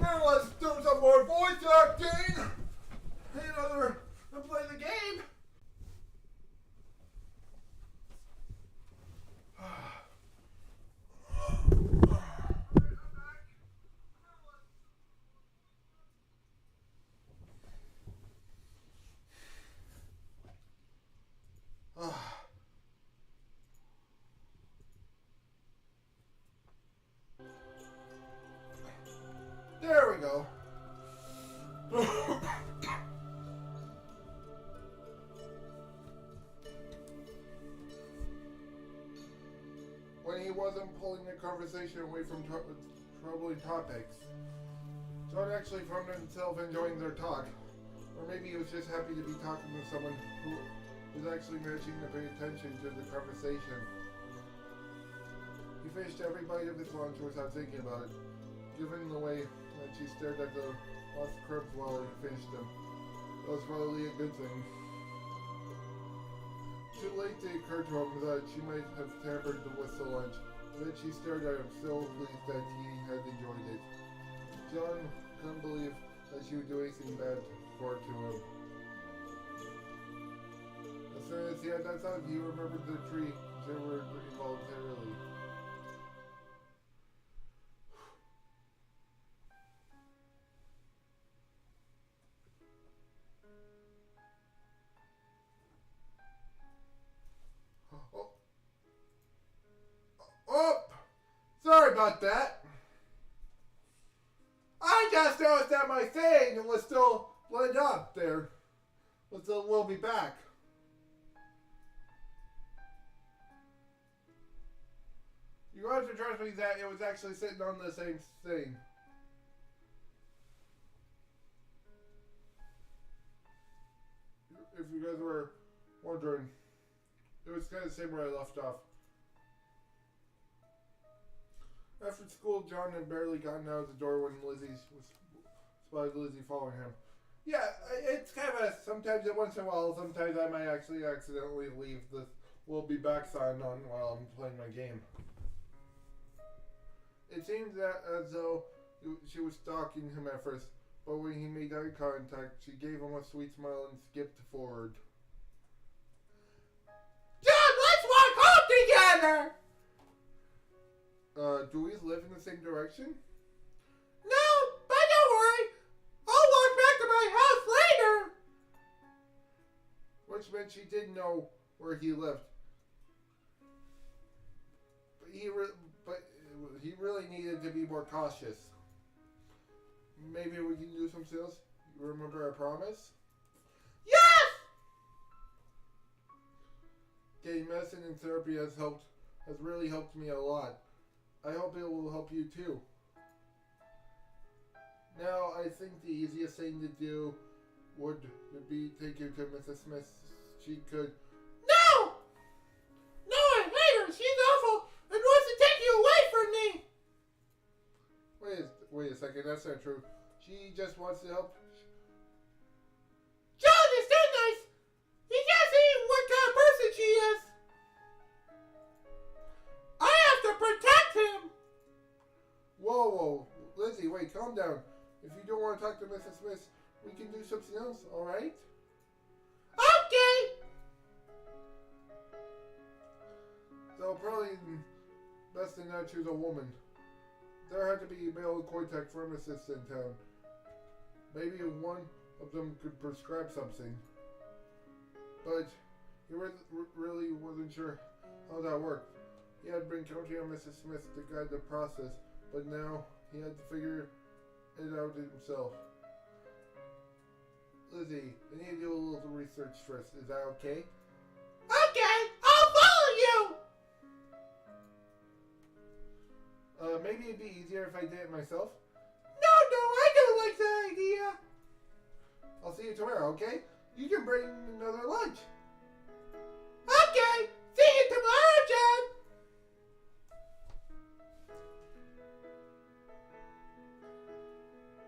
Now let's do some more voice acting. And play the game. There we go. When he wasn't pulling the conversation away from troubling topics, John actually found himself enjoying their talk. Or maybe he was just happy to be talking to someone who was actually managing to pay attention to the conversation. He finished every bite of his lunch without thinking about it, given the way that she stared at the lost crumbs while he finished them. That was probably a good thing. Too late it occurred to him that she might have tampered with the lunch, but she stared at him, so pleased that he had enjoyed it. John couldn't believe that she would do anything bad for it to him. As soon as he had that thought, he remembered the tree shivered involuntarily. Oh! Sorry about that. I just noticed that my thing was still lit up there. We'll be back. You have to trust me that it was actually sitting on the same thing. If you guys were wondering, it was kind of the same where I left off. After school, John had barely gotten out of the door when Lizzie spotted Lizzie following him. Yeah, it's kind of a sometimes once in a while, sometimes I might actually accidentally leave the "we'll be back" sign on while I'm playing my game. It seemed that as though she was stalking him at first, but when he made eye contact, she gave him a sweet smile and skipped forward. John, let's walk home together! Do we live in the same direction? No, but don't worry. I'll walk back to my house later. Which meant she didn't know where he lived. But he really needed to be more cautious. Maybe we can do some sales. You remember our promise? Yes! Getting medicine and therapy has really helped me a lot. I hope it will help you too. Now, I think the easiest thing to do would be take you to Mrs. Smith. She could... No! No, I hate her. She's awful and wants to take you away from me. Wait a second, that's not true. She just wants to help. John is so nice. He can't see what kind of person she is. I have to protect him. Whoa. Lizzie, wait, calm down. If you don't want to talk to Mrs. Smith, we can do something else, alright? Okay. So probably best to not choose a woman. There had to be a male contact pharmacist in town. Maybe one of them could prescribe something. But he really wasn't sure how that worked. He had been counting on Mrs. Smith to guide the process, but now he had to figure it out himself. Lizzie, I need to do a little research first. Is that okay? Okay, I'll follow you. Maybe it'd be easier if I did it myself. No, I don't like that idea. I'll see you tomorrow, okay? You can bring another lunch. Okay, see you tomorrow, John.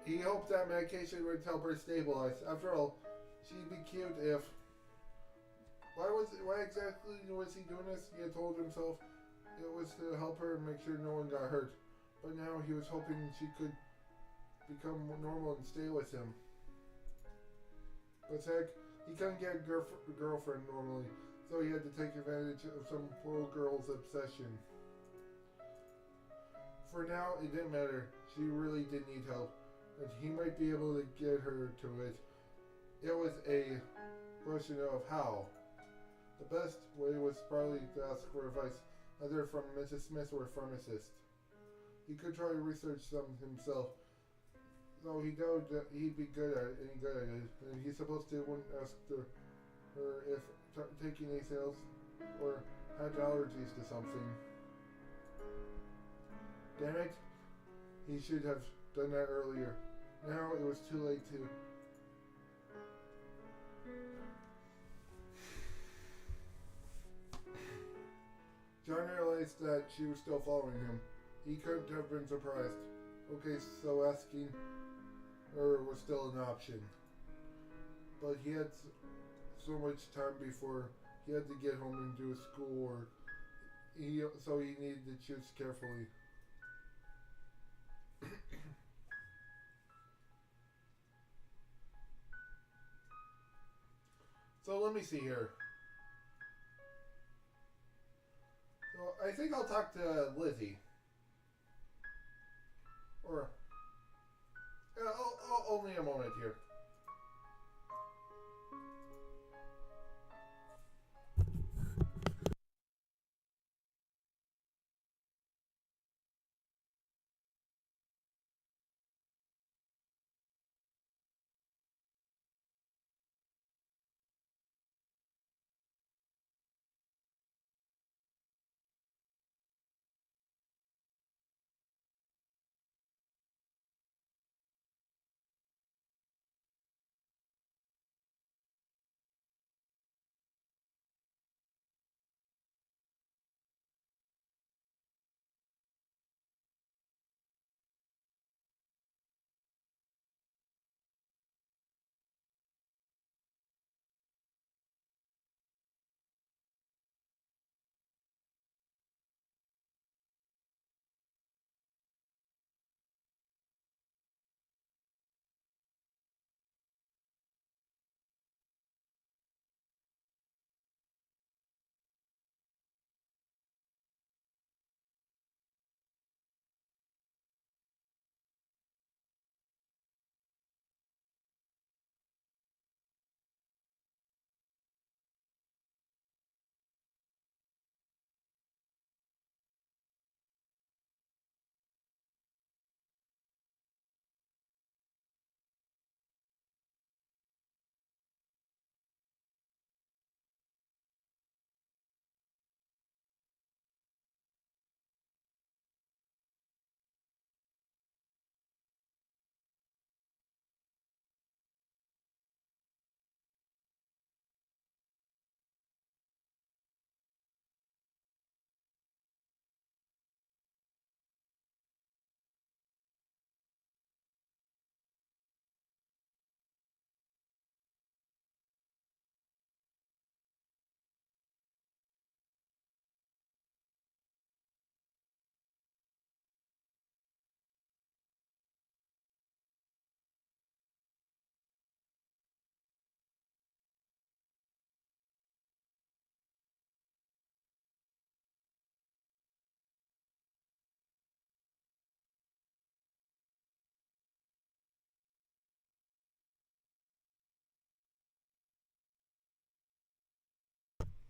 He hoped that medication would help her stabilize. After all, she'd be cute if... Why exactly was he doing this? He had told himself it was to help her and make sure no one got hurt. But now he was hoping she could become normal and stay with him. But heck, he couldn't get a girlfriend normally, so he had to take advantage of some poor girl's obsession. For now, it didn't matter. She really did need help, and he might be able to get her to it. It was a question of how. The best way was probably to ask for advice, either from Mrs. Smith or a pharmacist. He could try to research some himself, though he doubted that he'd be good at it. And he's supposed to wouldn't ask her if taking anything else or had allergies to something. Damn it! He should have done that earlier. Now it was too late to. John realized that she was still following him. He couldn't have been surprised. Okay, so asking her was still an option. But he had so much time before he had to get home and do his schoolwork. So he needed to choose carefully. So let me see here. So I think I'll talk to Lizzie. Or only a moment here.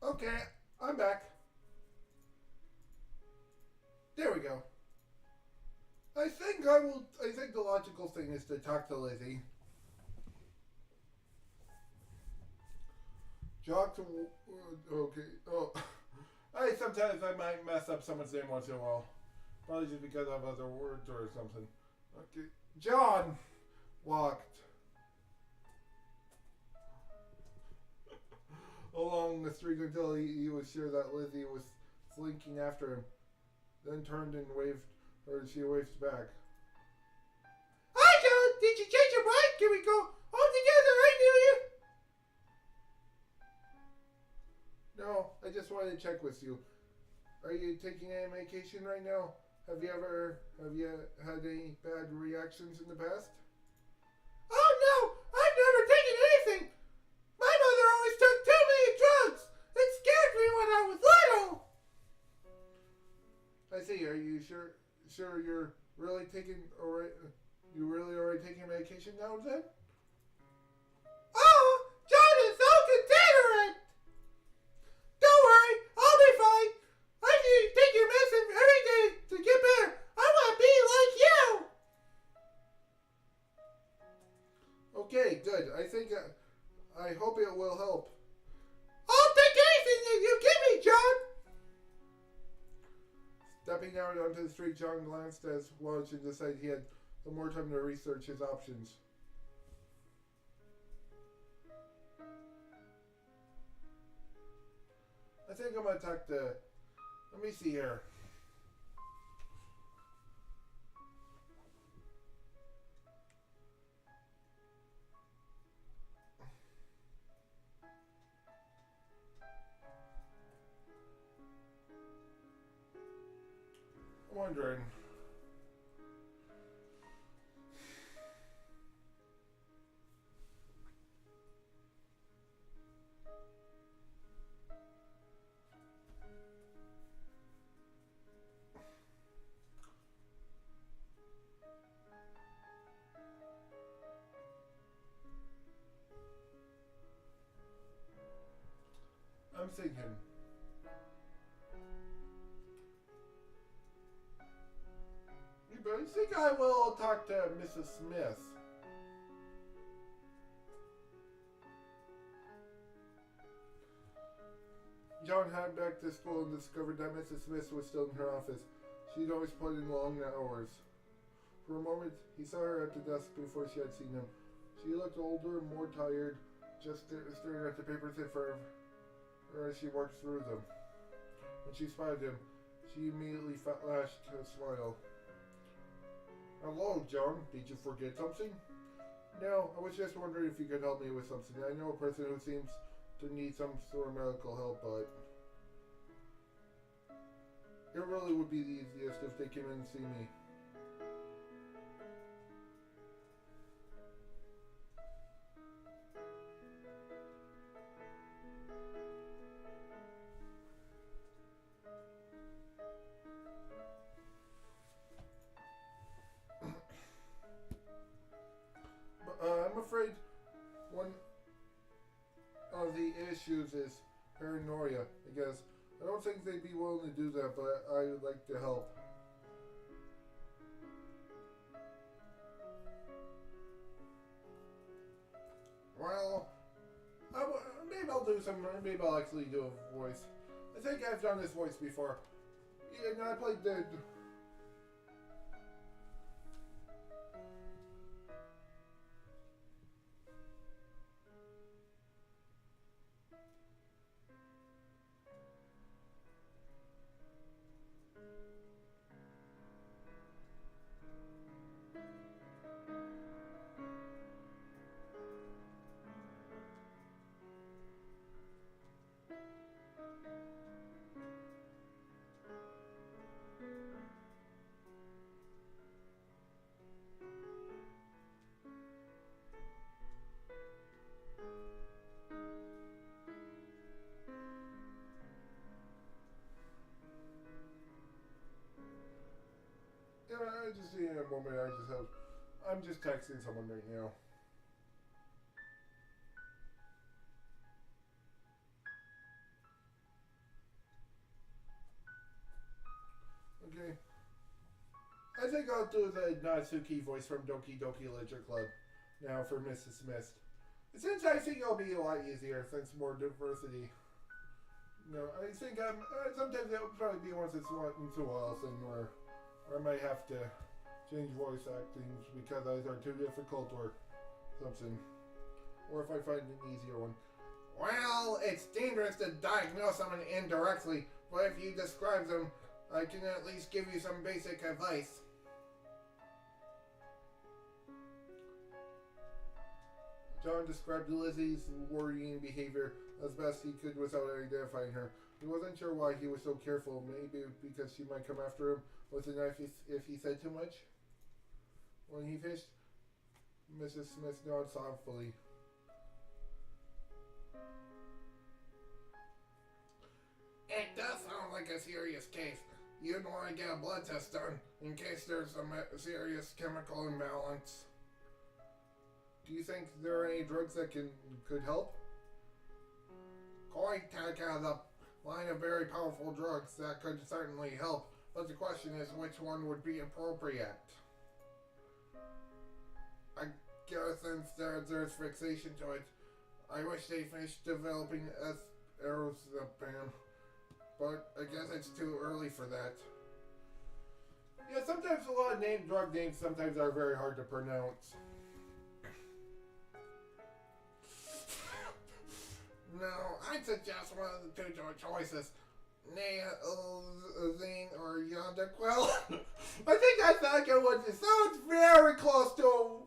Okay, I'm back. There we go. I think the logical thing is to talk to Lizzie. Talk to. Okay. Oh. Sometimes I might mess up someone's name once in a while. Probably just because of other words or something. Okay. John walked along the street until he was sure that Lizzie was slinking after him. Then turned and waved her. She waved back. Hi, John. Did you change your mind? Can we go home together? I knew you. No, I just wanted to check with you. Are you taking any vacation right now? Have you had any bad reactions in the past? Oh no! I've never taken anything! My mother always took too many drugs! It scared me when I was little! I see. Are you sure you're really taking you really already taking medication now then? Oh, John is so considerate! Don't worry, I'll be fine. I need to take your medicine every day to get better. I want to be like you! Okay, good. I hope it will help. I'll take anything that you give me, John! Stepping out onto the street, John glanced at his watch and decided he had some more time to research his options. I think I'm gonna talk to. Let me see here. I'm wondering. I'm thinking. I think I will talk to Mrs. Smith. John headed back to school and discovered that Mrs. Smith was still in her office. She'd always put in long hours. For a moment, he saw her at the desk before she had seen him. She looked older and more tired, just staring at the papers in front of her as she worked through them. When she spotted him, she immediately flashed a smile. Hello, John. Did you forget something? No, I was just wondering if you could help me with something. I know a person who seems to need some sort of medical help, but it really would be the easiest if they came in and see me. I'm afraid one of the issues is paranoia, I guess. I don't think they'd be willing to do that, but I would like to help. Well, maybe I'll do some, maybe I'll actually do a voice. I think I've done this voice before. Yeah, no, I played the... I just need a moment. I'm just texting someone right now. Okay. I think I'll do the Natsuki voice from Doki Doki Literature Club now for Mrs. Smith. Since I think it'll be a lot easier, thanks to more diversity. No, I think sometimes it will probably be once in a while thing where I might have to change voice actings because those are too difficult or something. Or if I find an easier one. Well, it's dangerous to diagnose someone indirectly, but if you describe them, I can at least give you some basic advice. John described Lizzie's worrying behavior as best he could without identifying her. He wasn't sure why he was so careful, maybe because she might come after him, with a knife if he said too much? When he fished, Mrs. Smith nodded thoughtfully. It does sound like a serious case. You'd want to get a blood test done in case there's a serious chemical imbalance. Do you think there are any drugs that could help? Koitek has a line of very powerful drugs that could certainly help, but the question is which one would be appropriate. I guess since there's fixation to it, I wish they finished developing Aerospan, but I guess it's too early for that. Yeah, sometimes a lot of drug names sometimes are very hard to pronounce. No, I'd suggest one of the two choices. Neader or Yandere. I think that's not a good one. It sounds very close to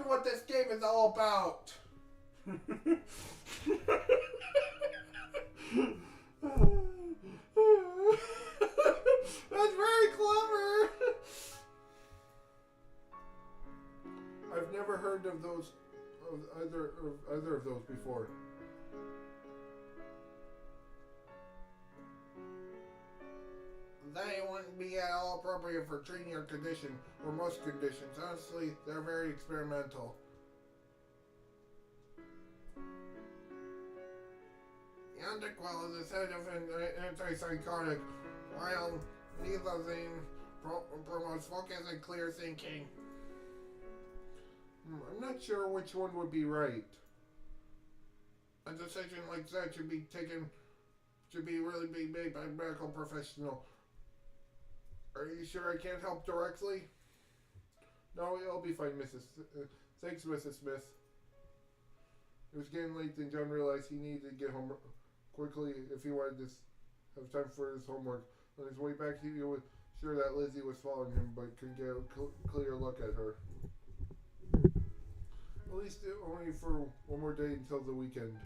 what this game is all about. That's very clever. I've never heard of those, either of those before. They wouldn't be at all appropriate for treating your condition, or most conditions. Honestly, they're very experimental. Yandere is a sedative and antipsychotic, while Kneader promotes focus and clear thinking. I'm not sure which one would be right. A decision like that should be really made by a medical professional. Are you sure I can't help directly? No, I'll be fine, thanks, Mrs. Smith. It was getting late and John realized he needed to get home quickly if he wanted to have time for his homework. On his way back, he was sure that Lizzie was following him, but couldn't get a clear look at her. At least only for one more day until the weekend.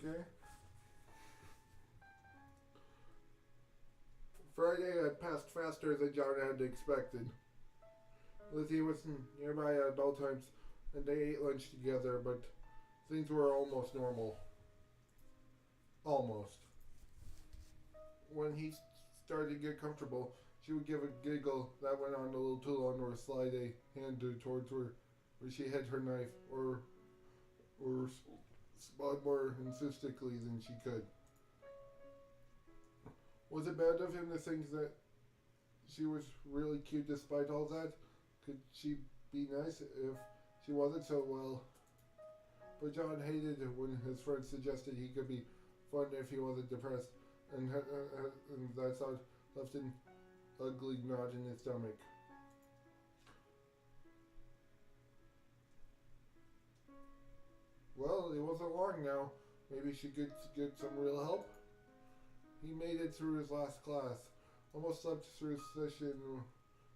Okay. Friday had passed faster than John had expected. Lizzie was nearby at all times, and they ate lunch together, but things were almost normal. Almost. When he started to get comfortable, she would give a giggle that went on a little too long, or slide a hand towards where she had her knife, or spot more insistently than she could. Was it bad of him to think that she was really cute despite all that? Could she be nice if she wasn't so well? But John hated it when his friends suggested he could be fun if he wasn't depressed, and that thought left an ugly knot in his stomach. Well, it wasn't long now. Maybe she could get some real help. He made it through his last class. Almost slept through his session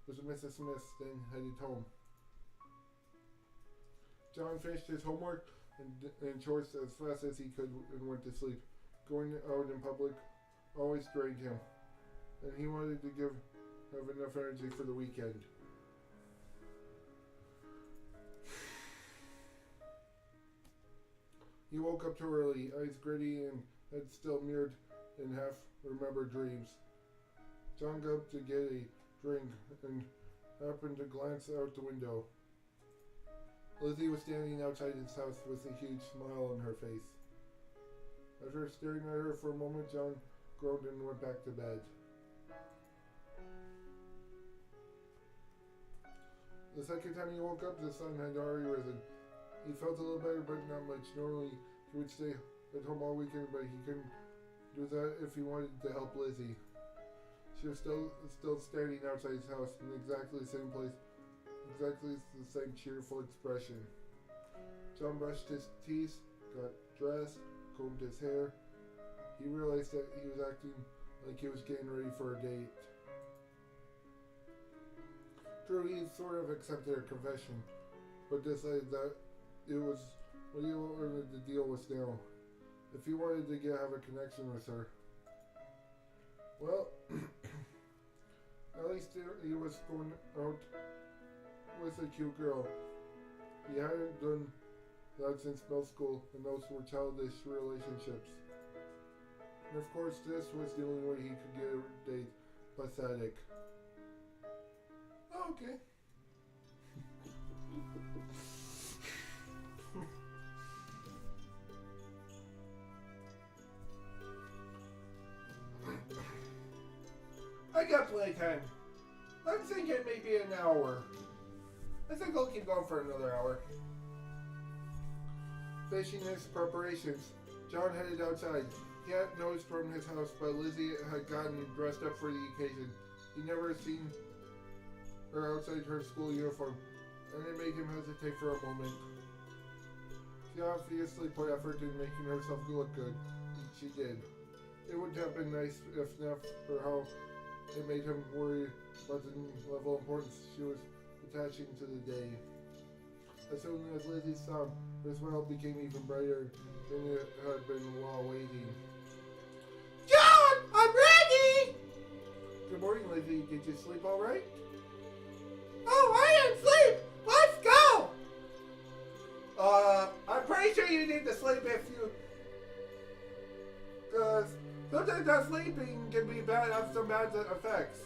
with Mrs. Smith, then headed home. John finished his homework and chores as fast as he could and went to sleep. Going out in public always drained him, and he wanted to have enough energy for the weekend. He woke up too early, eyes gritty and head still mirrored in half-remembered dreams. John got up to get a drink and happened to glance out the window. Lizzie was standing outside his house with a huge smile on her face. After staring at her for a moment, John groaned and went back to bed. The second time he woke up, the sun had already risen. He felt a little better, but not much. Normally, he would stay at home all weekend, but he couldn't do that if he wanted to help Lizzie. She was still standing outside his house in exactly the same place, exactly the same cheerful expression. John brushed his teeth, got dressed, combed his hair, He realized that he was acting like he was getting ready for a date. True, he sort of accepted her confession, but decided that it was what he wanted to deal with now. If he wanted to have a connection with her. Well, at least he was going out with a cute girl. He hadn't done that since middle school, and those were childish relationships. And of course, this was the only way he could get a date. Pathetic. Oh, okay. I got playtime. I'm thinking maybe an hour. I think I'll keep going for another hour. Finishing his preparations, John headed outside. He hadn't noticed from his house, but Lizzie had gotten dressed up for the occasion. He'd never seen her outside her school uniform, and it made him hesitate for a moment. She obviously put effort in making herself look good, and she did. It would have been nice if not for how it made him worry about the level of importance she was attaching to the day. As soon as Lizzie saw him, her smile became even brighter than it had been while waiting. John, I'm ready! Good morning, Lizzie. Did you sleep all right? Oh, I didn't sleep! Let's go! I'm pretty sure you need to sleep if you... Because sometimes not sleeping can be have some bad effects.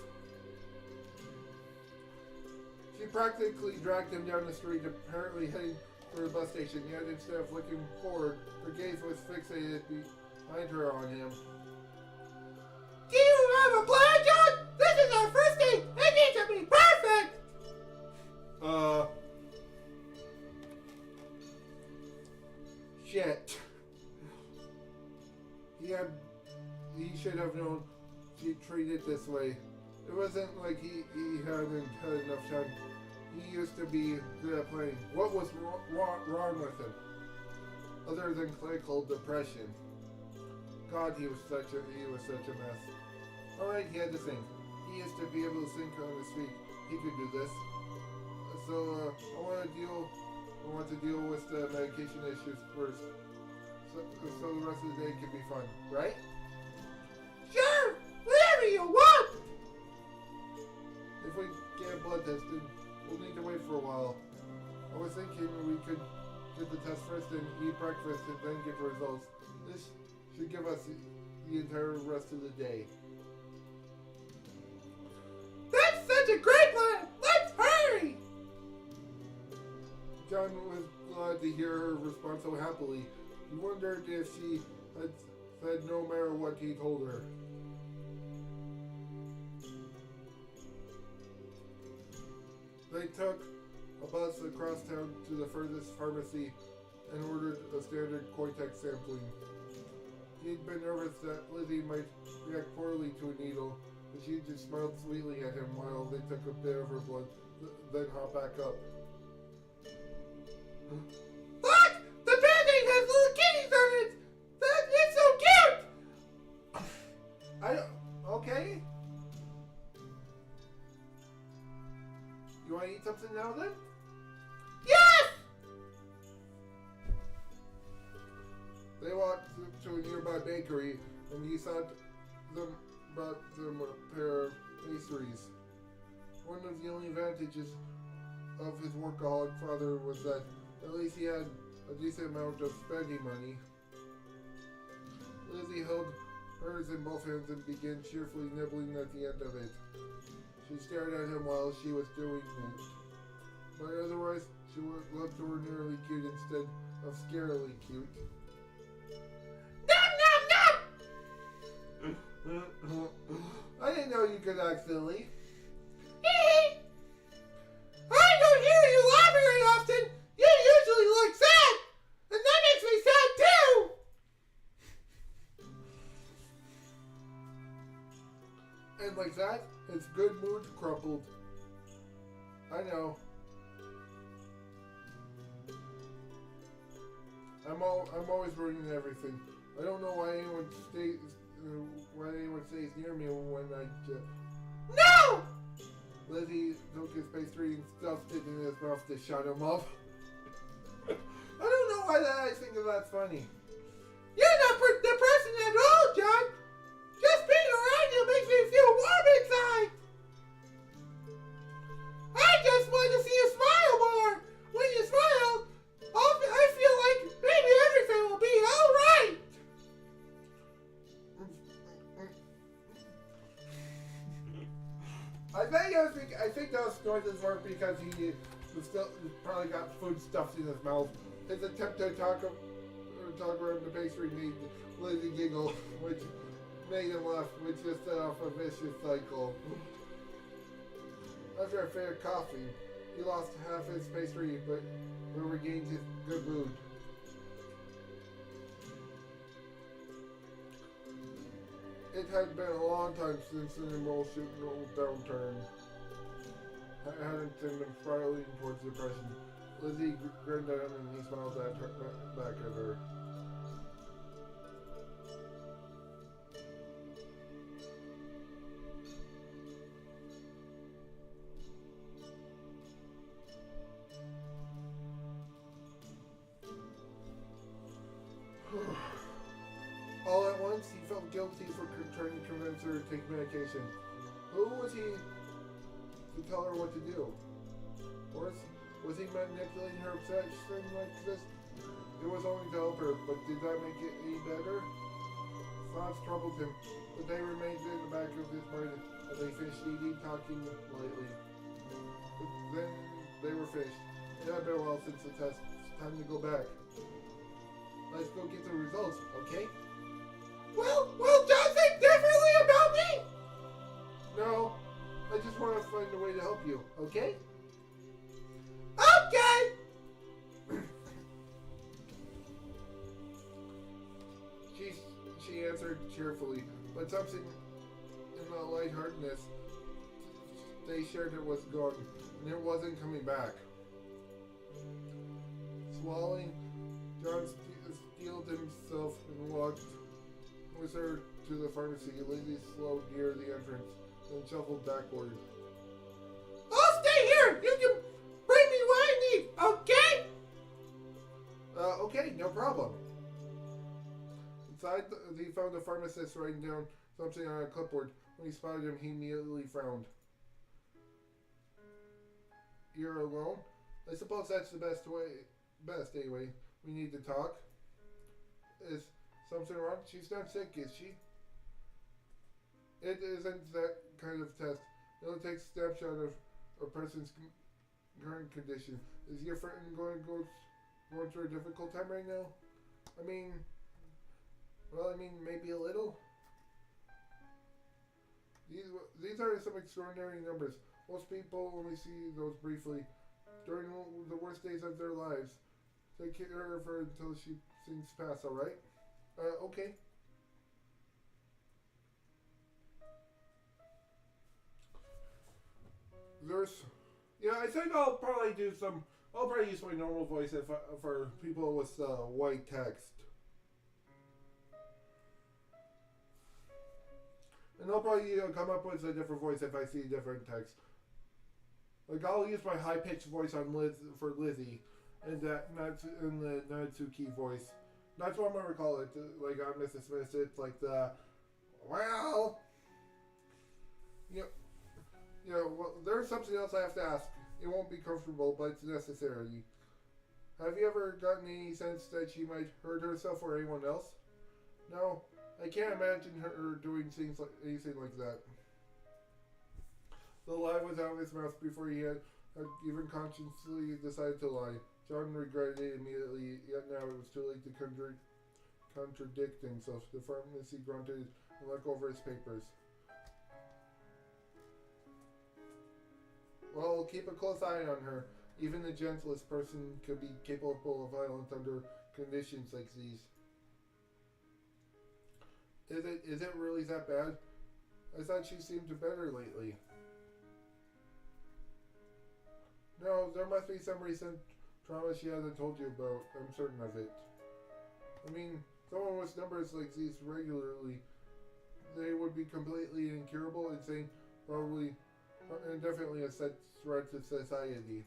She practically dragged him down the street, apparently heading for the bus station, yet instead of looking forward, her gaze was fixated behind her on him. Do you have a plan, John? This is our first date! It needs to be perfect! Shit. He should have known she'd treat it this way. It wasn't like he hadn't had enough time. He used to be good at playing. What was wrong with him? Other than clinical depression. God, he was such a mess. Alright, he had to sing. He used to be able to sing on his feet. He could do this. So I want to deal with the medication issues first. So the rest of the day can be fun, right? Sure! Whatever you want! If we get blood tested, we'll need to wait for a while. I was thinking we could get the test first and eat breakfast and then get the results. This should give us the entire rest of the day. That's such a great plan! Let's hurry! John was glad to hear her respond so happily. He wondered if she had said no matter what he told her. They took a bus across town to the furthest pharmacy and ordered a standard Koitex sampling. He'd been nervous that Lizzie might react poorly to a needle, but she just smiled sweetly at him while they took a bit of her blood, then hopped back up. Look! The band-aid has little kitties on it! It's so cute! Okay? You want to eat something now then? Yes! They walked to a nearby bakery and he bought them a pair of pastries. One of the only advantages of his workaholic father was that at least he had a decent amount of spending money. Lizzie held hers in both hands and began cheerfully nibbling at the end of it. She stared at him while she was doing it. But otherwise, she looked ordinarily cute instead of scarily cute. Nom nom nom! I didn't know you could act silly. I don't hear you laugh very often! You usually look sad! And that makes me sad too! And like that, his good mood crumbled. I know. I'm always ruining everything. I don't know why anyone stays near me when I just... No! Lizzie took his pastry and stuffed it in his mouth to shut him up. I don't know why I think that's funny. You're not depressing at all, John. Just being around you makes me feel warm inside. I just want to see you smile more. When you smile, I feel like maybe everything will be all right. I think those noises were because he was still probably got food stuffed in his mouth. His attempt to talk around the pastry made Lizzie giggle, which made him laugh, which just set off a vicious cycle. After a fair coffee, he lost half his pastry, but regained his good mood. It had been a long time since an emotional downturn hadn't been spiraling towards depression. Lizzie grinned at him and he smiled back at her. All at once, he felt guilty for trying to convince her to take medication. Who was he to tell her what to do? Or was he manipulating her obsession like this? It was only to help her, but did that make it any better? Thoughts troubled him, but they remained in the back of his mind as they finished eating, talking lightly. But then they were finished. It had been a while since the test. It's time to go back. Let's go get the results, okay? Well, John think differently about me? No, I just want to find a way to help you, okay? Okay! She answered cheerfully, but something in the lightheartedness they shared it was gone, and it wasn't coming back. Swallowing, John steeled himself and walked with her to the pharmacy. Lizzie slowed near the entrance, then shuffled backward. I'll stay here! You can bring me what I need, okay? Okay, no problem. Inside, he found the pharmacist writing down something on a clipboard. When he spotted him, he immediately frowned. You're alone? I suppose that's the best anyway. We need to talk. Is something wrong? She's not sick, is she? It isn't that kind of test. It'll take a snapshot of a person's current condition. Is your friend going through a difficult time right now? I mean, maybe a little. These are some extraordinary numbers. Most people only see those briefly during the worst days of their lives. Take care of her until she seems past, alright? Okay. I think I'll probably use my normal voice for people with white text. And I'll probably come up with a different voice if I see different text. Like I'll use my high-pitched voice on for Lizzie, and that in the Natsuki voice. That's what I'm gonna call it. Like on Mrs. Smith, it's like the well. Well, there's something else I have to ask. It won't be comfortable, but it's necessary. Have you ever gotten any sense that she might hurt herself or anyone else? No, I can't imagine her doing anything like that. The lie was out of his mouth before he had even consciously decided to lie. John regretted it immediately, yet now it was too late to contradict himself. The pharmacy grunted and looked over his papers. Well, keep a close eye on her. Even the gentlest person could be capable of violence under conditions like these. Is it really that bad? I thought she seemed better lately. No, there must be some recent trauma she hasn't told you about. I'm certain of it. I mean, someone with numbers like these regularly, they would be completely incurable, insane, probably, and definitely a threat to society.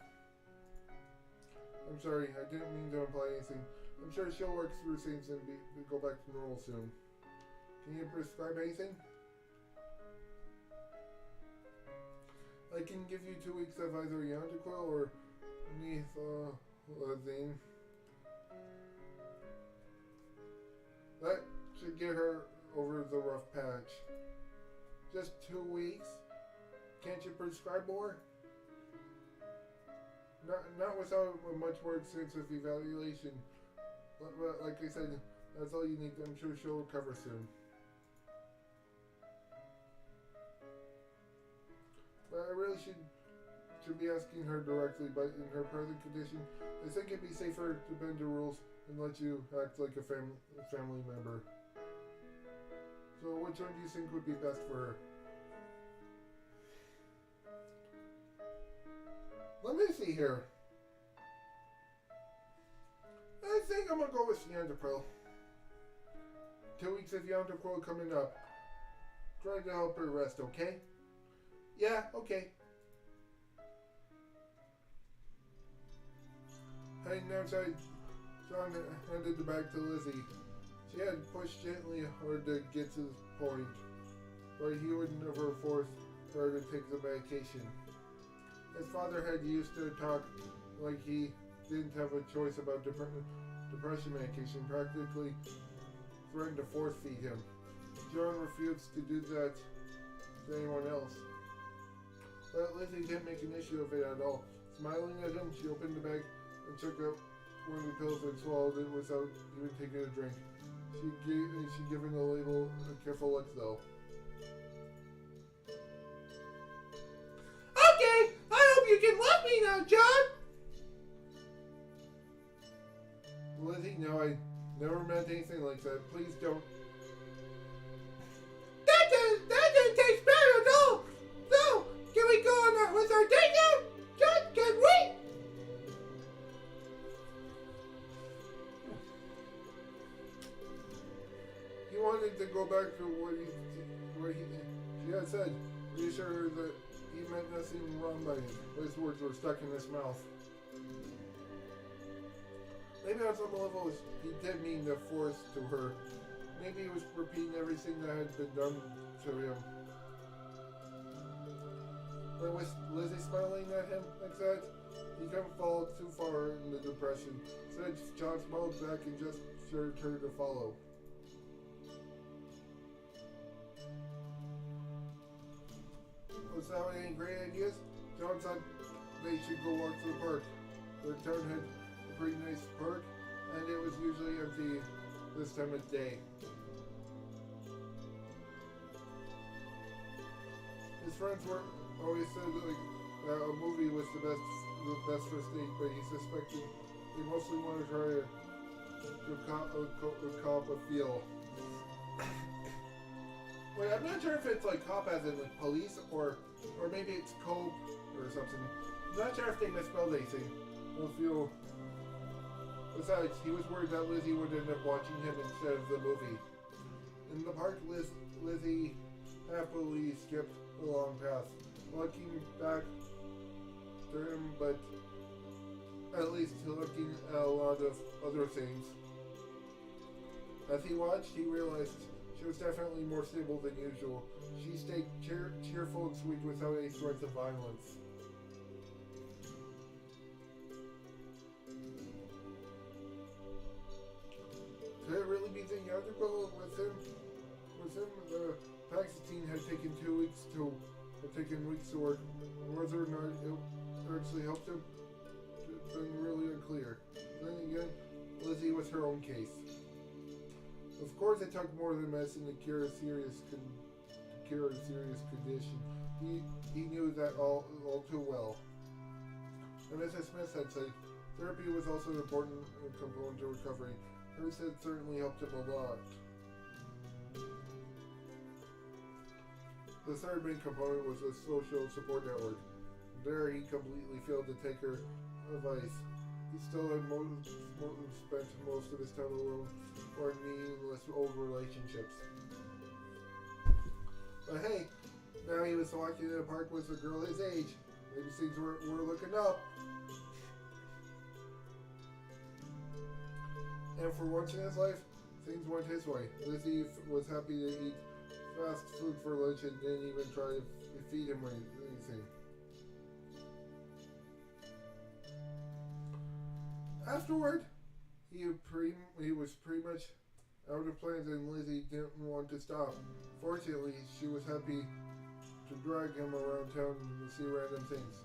I'm sorry, I didn't mean to imply anything. I'm sure she'll work through things and go back to normal soon. Can you prescribe anything? I can give you 2 weeks of either YANDERE or Kneader. That should get her over the rough patch. Just 2 weeks? Can't you prescribe more? Not without a much more extensive evaluation. But like I said, that's all you need. I'm sure she'll recover soon. But I really should be asking her directly, but in her present condition, I think it'd be safer to bend the rules and let you act like a family member. So which one do you think would be best for her? Let me see here. I think I'm gonna go with YANDERE. 2 weeks of YANDERE coming up. Try to help her rest, okay? Yeah, okay. Hiding outside, John handed the bag to Lizzie. She had pushed gently hard to get to this point, but he would never force her to take the medication. His father had used to talk like he didn't have a choice about depression medication, practically threatened to force feed him. John refused to do that to anyone else. But Lizzie didn't make an issue of it at all. Smiling at him, she opened the bag and took up one of the pills and swallowed it without even taking a drink. She given the label a careful look though. Okay, I hope you can love me now, John. Lizzie, no, I never meant anything like that. Please don't. That didn't taste bad at all. So, can we go on with our date now? John, can we? He wanted to go back to what she had said, reassure her that he meant nothing wrong by it, but his words were stuck in his mouth. Maybe on some level he did mean to force to her. Maybe he was repeating everything that had been done to him. But with Lizzie smiling at him like that, he couldn't fall too far in the depression. Instead, John smiled back and gestured her to follow. Was that any great ideas? John thought they should go walk to the park. The town had a pretty nice park, and it was usually empty this time of day. His friends were always said like a movie was the best first date, but he suspected they mostly wanted to try to cop a feel. Wait, I'm not sure if it's like cop as in like police or maybe it's cope or something. I'm not sure if they misspelled anything. I feel. Besides, he was worried that Lizzie would end up watching him instead of the movie. In the park, Lizzie happily skipped the long path, looking back to him, but at least looking at a lot of other things. As he watched, he realized she was definitely more stable than usual. She stayed cheerful and sweet without any threats of violence. Could it really be the younger girl with him? The vaccine had taken 2 weeks to work. Whether or not it actually helped him, it's been really unclear. Then again, Lizzie was her own case. Of course, it took more than medicine to cure a serious condition. He knew that all too well. And as Smith had said, therapy was also an important component to recovery. Hers had certainly helped him a lot. The third main component was a social support network. There, he completely failed to take her advice. He still had spent most of his time alone or in meaningless old relationships. But hey, now he was walking in a park with a girl his age. Maybe things were looking up. And for once in his life, things went his way. Lizzie was happy to eat fast food for lunch and didn't even try to feed him anything. Afterward, he was pretty much out of plans and Lizzie didn't want to stop. Fortunately, she was happy to drag him around town and see random things.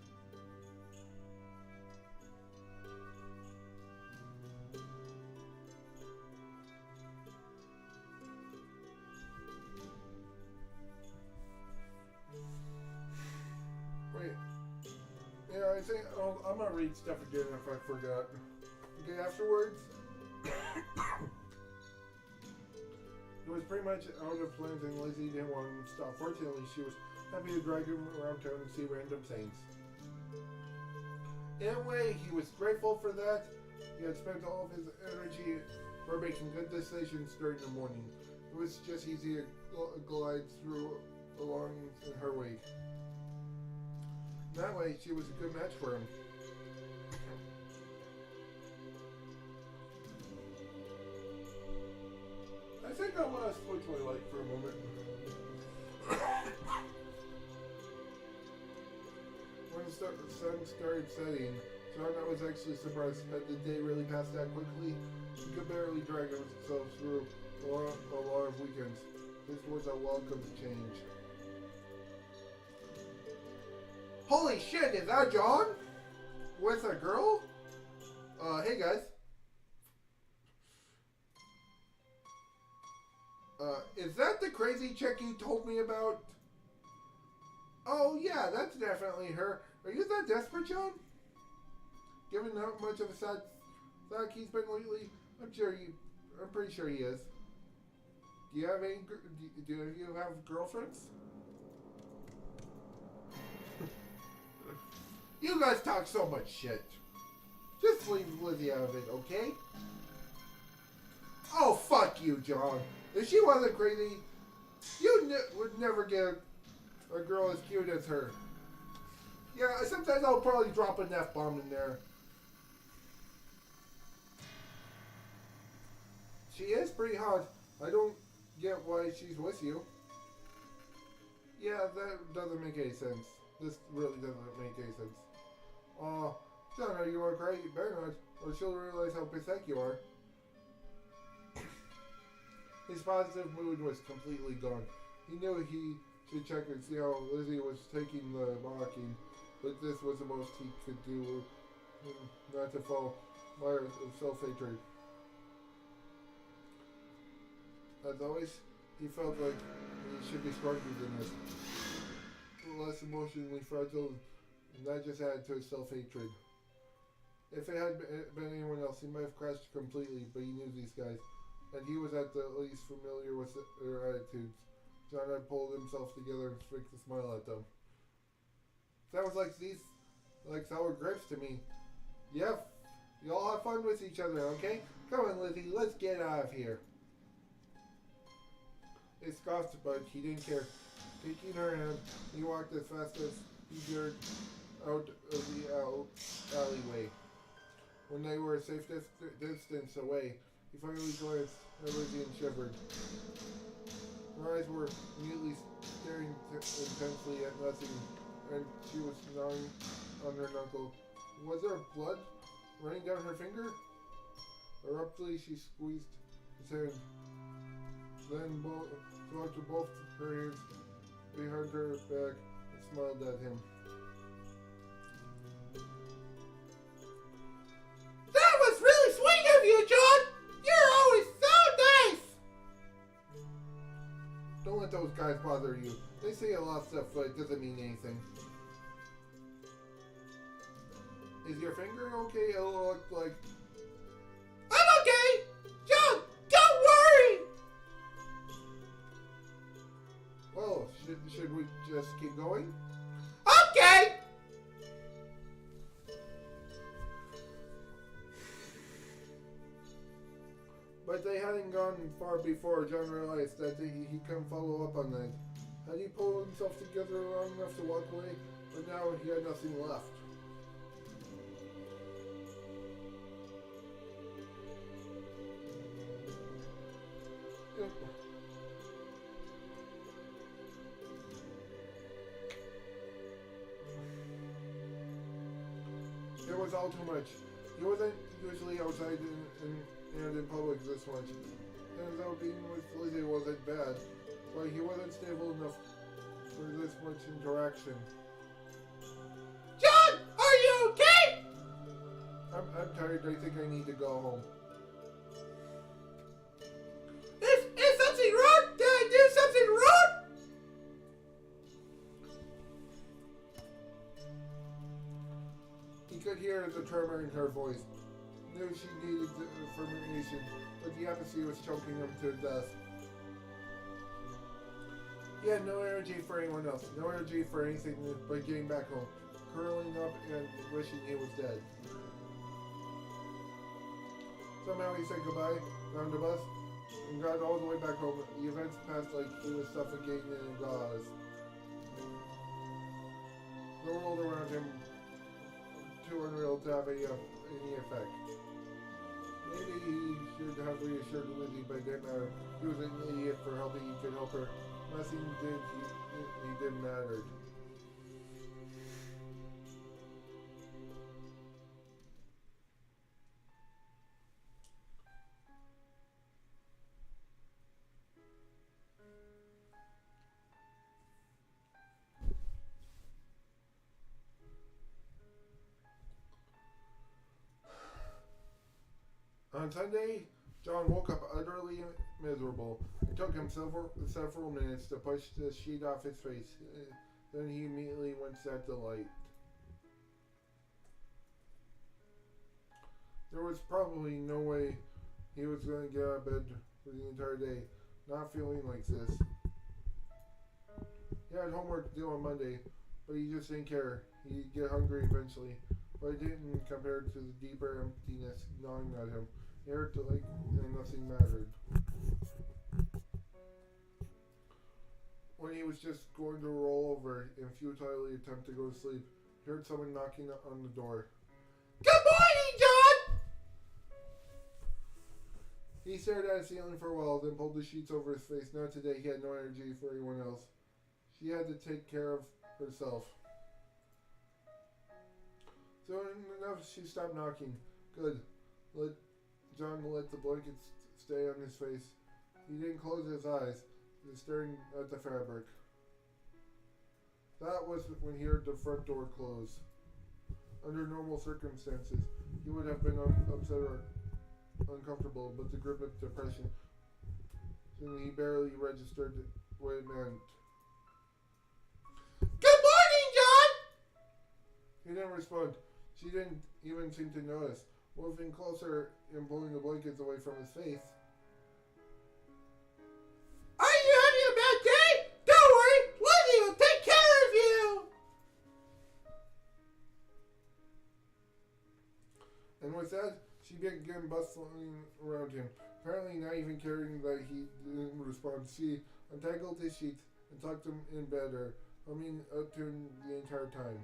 Wait. Yeah, I think I'm gonna read stuff again if I forgot. Okay, afterwards, it was pretty much out of plans and Lizzie didn't want him to stop. Fortunately, she was happy to drag him around town and see random things. In a way, he was grateful for that. He had spent all of his energy for making good decisions during the morning. It was just easy to glide along in her wake. That way, she was a good match for him. I think I want to switch my light for a moment. When the sun started setting, John was actually surprised that the day really passed that quickly. He could barely drag himself through a lot of weekends. This was a welcome change. Holy shit, is that John? With a girl? Hey guys. Is that the crazy chick you told me about? Oh yeah, that's definitely her. Are you that desperate, John? Given how much of a sad sack he's been lately, I'm pretty sure he is. Do you have girlfriends? You guys talk so much shit. Just leave Lizzie out of it, okay? Oh, fuck you, John. If she wasn't crazy, you would never get a girl as cute as her. Yeah, sometimes I'll probably drop an F-bomb in there. She is pretty hot. I don't get why she's with you. Yeah, that doesn't make any sense. This really doesn't make any sense. John, are you okay? You better not, or she'll realize how pathetic you are. His positive mood was completely gone. He knew he should check and see how Lizzie was taking the mocking, but this was the most he could do not to fall fire of self-hatred. As always, he felt like he should be stronger than this. Less emotionally fragile, and that just added to his self-hatred. If it had been anyone else, he might have crashed completely, but he knew these guys, and he was at the least familiar with their attitudes. John had pulled himself together and flicked a smile at them. Sounds like sour grapes to me. Yep, you all have fun with each other, okay? Come on, Lizzie, let's get out of here. He scoffed, but he didn't care. Taking her hand, he walked as fast as he dared out of the alleyway. When they were a safe distance away, he finally glanced at Lizzie and shivered. Her eyes were mutely staring intensely at nothing, and she was gnawing on her knuckle. Was there blood running down her finger? Abruptly, she squeezed his hand, then dropped both her hands behind her back and smiled at him. That was really sweet of you, John! You're always so nice! Don't let those guys bother you. They say a lot of stuff, but it doesn't mean anything. Is your finger okay? It'll look like... I'm okay! John, don't worry! Well, should we just keep going? Okay! But they hadn't gone far before John realized that he couldn't follow up on that. Had he pulled himself together long enough to walk away? But now he had nothing left. It was all too much. He wasn't usually outside and in public this much. And though being with Lizzie wasn't bad, but he wasn't stable enough for this much interaction. John, are you okay? I'm tired. I think I need to go home. Is something wrong? Did I do something wrong? He could hear the tremor in her voice. Knew she needed the information, but the apathy was choking him to death. He had no energy for anyone else, no energy for anything but getting back home, curling up and wishing he was dead. Somehow he said goodbye, found the bus, and got all the way back home. The events passed like he was suffocating in gauze. The world around him too unreal to have any effect. Maybe he should have reassured Lizzie, but it didn't matter. He was an idiot for helping he could help her. Nothing he did mattered. On Sunday, John woke up utterly miserable. It took him several minutes to push the sheet off his face. Then he immediately went at the light. There was probably no way he was going to get out of bed for the entire day, not feeling like this. He had homework to do on Monday, but he just didn't care. He'd get hungry eventually, but it didn't compare to the deeper emptiness gnawing at him. It hurt like nothing mattered. When he was just going to roll over and futilely attempt to go to sleep, he heard someone knocking on the door. Good morning, John! He stared at the ceiling for a while, then pulled the sheets over his face. Now today he had no energy for anyone else. She had to take care of herself. Soon enough, she stopped knocking. Good. John let the blankets stay on his face. He didn't close his eyes, just staring at the fabric. That was when he heard the front door close. Under normal circumstances, he would have been upset or uncomfortable, but the grip of depression, he barely registered what it meant. Good morning, John! He didn't respond. She didn't even seem to notice, moving closer and pulling the blankets away from his face. Are you having a bad day? Don't worry, Lizzie will take care of you! And with that, she began bustling around him, apparently not even caring that he didn't respond. She untangled his sheets and tucked him in bed, humming a tune the entire time.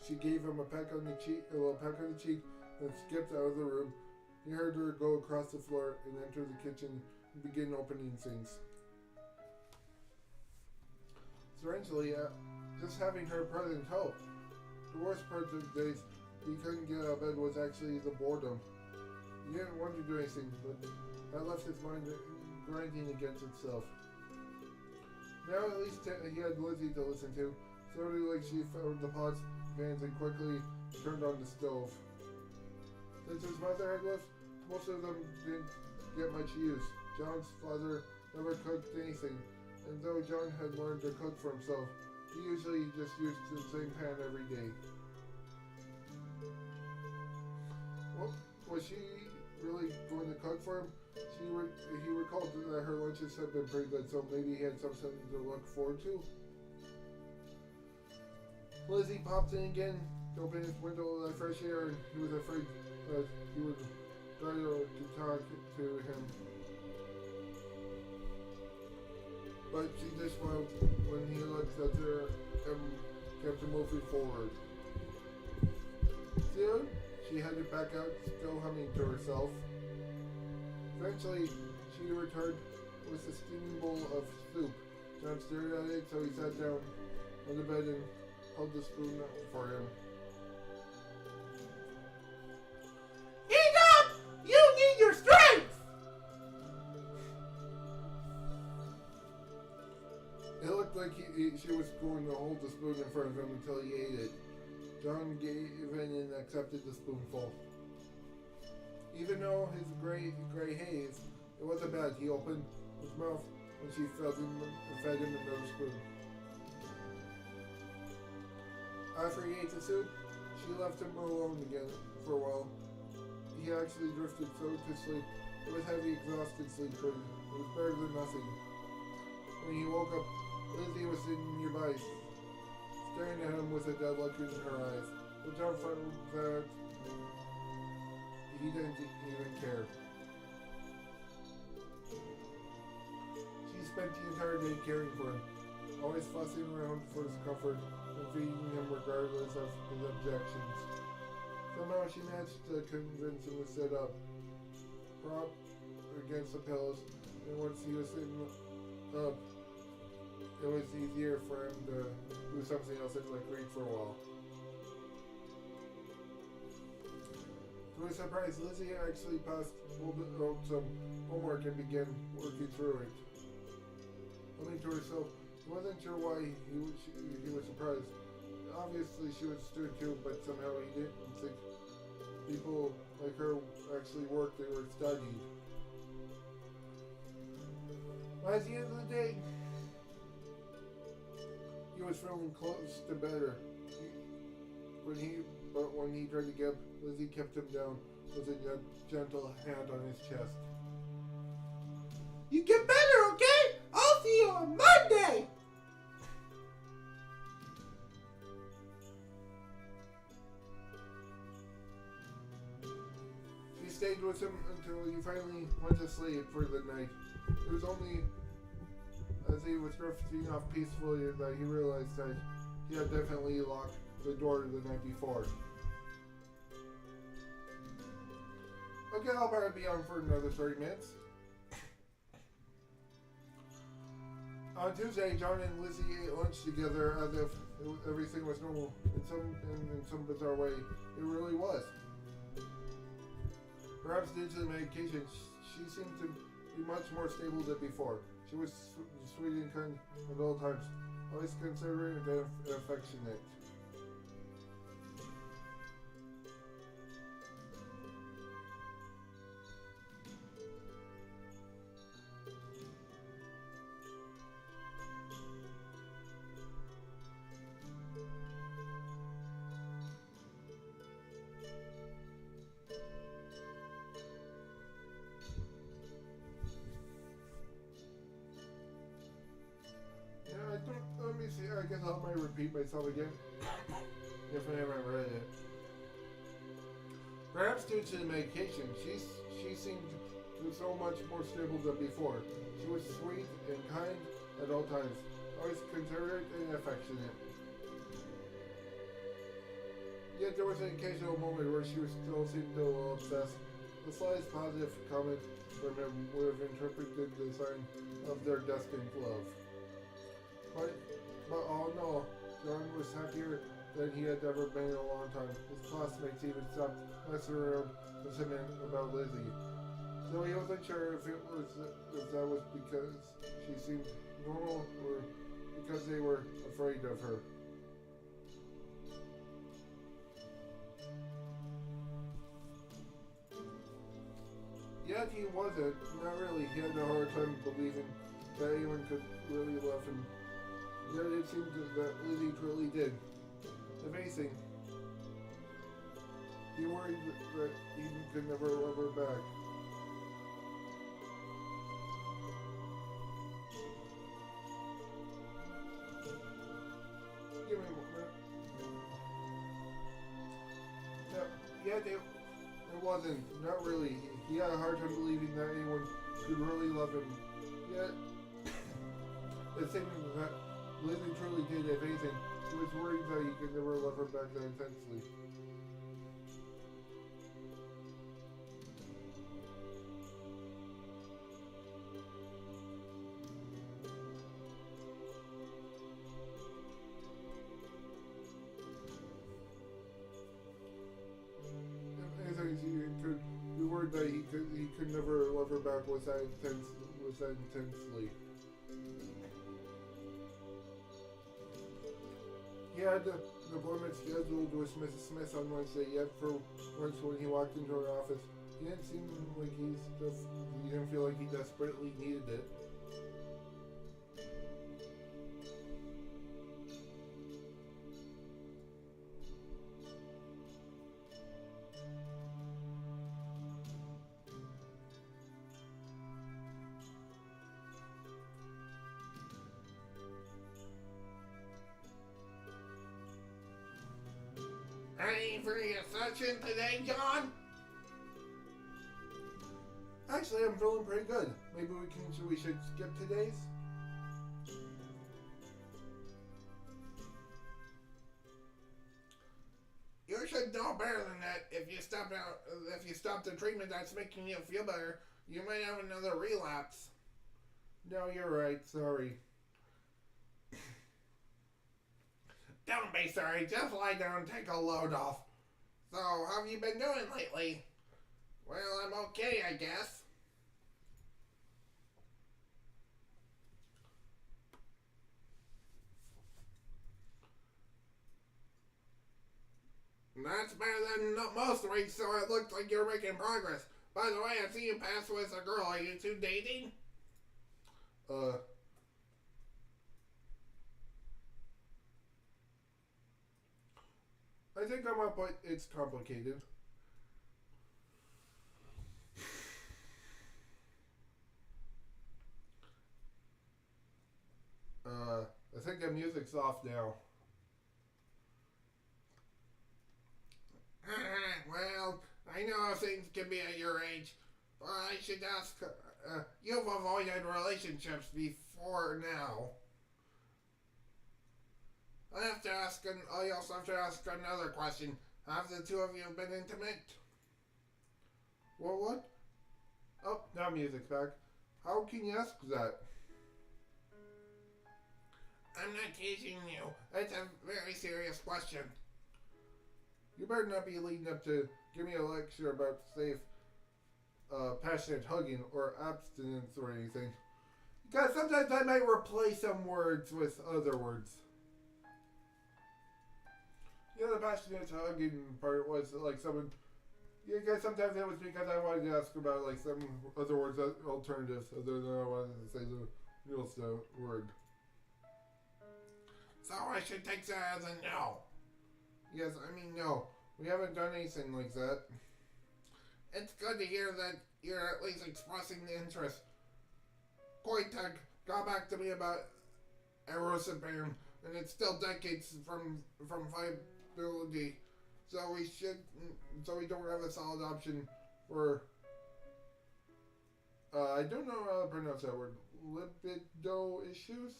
She gave him a peck on the cheek, and skipped out of the room. He heard her go across the floor and enter the kitchen and begin opening things. Strangely, just having her present helped. The worst part of the days he couldn't get out of bed was actually the boredom. He didn't want to do anything, but that left his mind grinding against itself. Now at least he had Lizzie to listen to. Slowly, like she found the pots, pans, and quickly turned on the stove. Since his mother had left, most of them didn't get much use. John's father never cooked anything, and though John had learned to cook for himself, he usually just used the same pan every day. Well, was she really going to cook for him? She he recalled that her lunches had been pretty good, so maybe he had something to look forward to. Lizzie popped in again, opened his window to let fresh air, and he was afraid that he would try to talk to him. But she just smiled when he looked at her and kept moving forward. Soon, she headed back out, still humming to herself. Eventually, she returned with a steaming bowl of soup. John stared at it, so he sat down on the bed and held the spoon for him. Eat up! You need your strength! It looked like she was going to hold the spoon in front of him until he ate it. John gave in and accepted the spoonful. Even though his gray haze, it wasn't bad. He opened his mouth when she fed him another spoon. After he ate the soup, she left him alone again for a while. He actually drifted so to sleep. It was heavy, exhausted sleep, but it was better than nothing. When he woke up, Lizzie was sitting nearby, staring at him with a dead look in her eyes. But John found that he didn't even care. She spent the entire day caring for him, always fussing around for his comfort and feeding him regardless of his objections. Somehow she managed to convince him to sit up, prop against the pillows, and once he was sitting up, it was easier for him to do something else like read for a while. To his surprise, Lizzie actually passed out some homework and began working through it. Humming to herself, she wasn't sure why he was surprised. Obviously she was a student too, but somehow he didn't think people like her actually worked or studied. By the end of the day, he was feeling close to better. But when he tried to get up, Lizzie kept him down with a gentle hand on his chest. You get better, okay? I'll see you on Monday! She stayed with him until he finally went to sleep for the night. It was only as he was drifting off peacefully that he realized that he had definitely locked the door the night before. Okay, I'll probably be on for another 30 minutes. On Tuesday, John and Lizzie ate lunch together as if everything was normal. In some bizarre way, it really was. Perhaps due to the medication, she seemed to be much more stable than before. She was sweet and kind at all times, always considerate and affectionate. Let me see, I guess I might repeat myself again, if I haven't read it. Perhaps due to the medication, she seemed to be so much more stable than before. She was sweet and kind at all times, always considerate and affectionate. Yet there was an occasional moment where she was still seemed a little obsessed. The slightest positive comment from him would have interpreted the sign of their destined love. But oh no, John was happier than he had ever been in a long time. His classmates even stopped messing around with him about Lizzie. So he wasn't sure if that was because she seemed normal or because they were afraid of her. Yet he wasn't, not really. He had a hard time believing that anyone could really love him. Yet it seemed that Lizzie truly did. If anything, he worried that he could never love her back. yet it wasn't. Not really. He had a hard time believing that anyone could really love him. Yet, it seemed that Lizzie truly did. If anything, he was worried that he could never love her back that intensely. He could be worried that he could never love her back was that intensely. He had an appointment scheduled with Mrs. Smith on Wednesday, yet for once when he walked into her office, he didn't seem like he didn't feel like he desperately needed it. Ready for your session today, John? Actually, I'm feeling pretty good. Maybe we should skip today's? You should know better than that. If you stop the treatment that's making you feel better, you might have another relapse. No, you're right. Sorry. Don't be sorry. Just lie down and take a load off. So, how have you been doing lately? Well, I'm okay, I guess. That's better than most weeks, so it looks like you're making progress. By the way, I see you pass with a girl. Are you two dating? I think I'm up, but it's complicated. I think the music's off now. Well, I know how things can be at your age, but I should ask, you've avoided relationships before now. I also have to ask another question. Have the two of you been intimate? What? Oh, now music's back. How can you ask that? I'm not teasing you. It's a very serious question. You better not be leading up to give me a lecture about safe, passionate hugging or abstinence or anything. Because sometimes I might replace some words with other words. You know, the passionate hugging part was like someone. Yeah, guys, sometimes it was because I wanted to ask about like some other words, alternatives, other than I wanted to say the real word. So I should take that as a no. Yes, I mean no. We haven't done anything like that. It's good to hear that you're at least expressing the interest. Koitek got back to me about Erosipan, and it's still decades from viability. So we don't have a solid option for, I don't know how to pronounce that word, libido issues?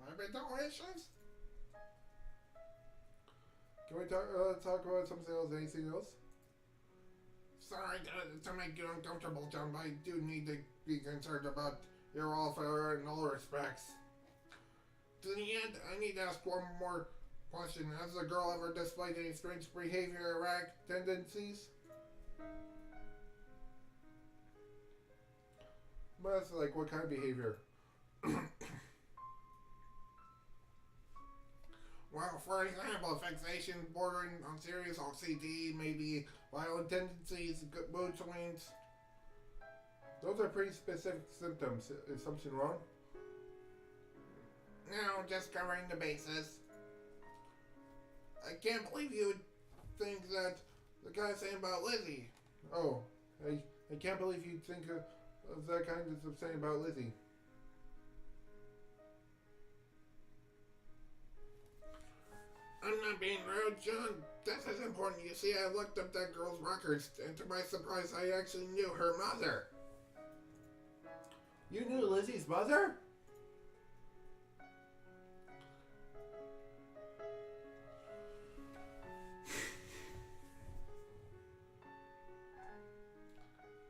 Libido issues? Can we talk about something else, anything else? Sorry to make you uncomfortable, John, but I do need to be concerned about your welfare in all respects. To the end, I need to ask one more question. Has the girl ever displayed any strange behavior or act tendencies? But that's like, what kind of behavior? Well, for example, fixation bordering on serious OCD, maybe violent tendencies, mood swings. Those are pretty specific symptoms. Is something wrong? No, just covering the bases. I can't believe you would think that the guy saying about Lizzie. Oh, I can't believe you'd think of that kind of saying about Lizzie. I'm not being rude, John. This is important. You see, I looked up that girl's records, and to my surprise, I actually knew her mother. You knew Lizzie's mother?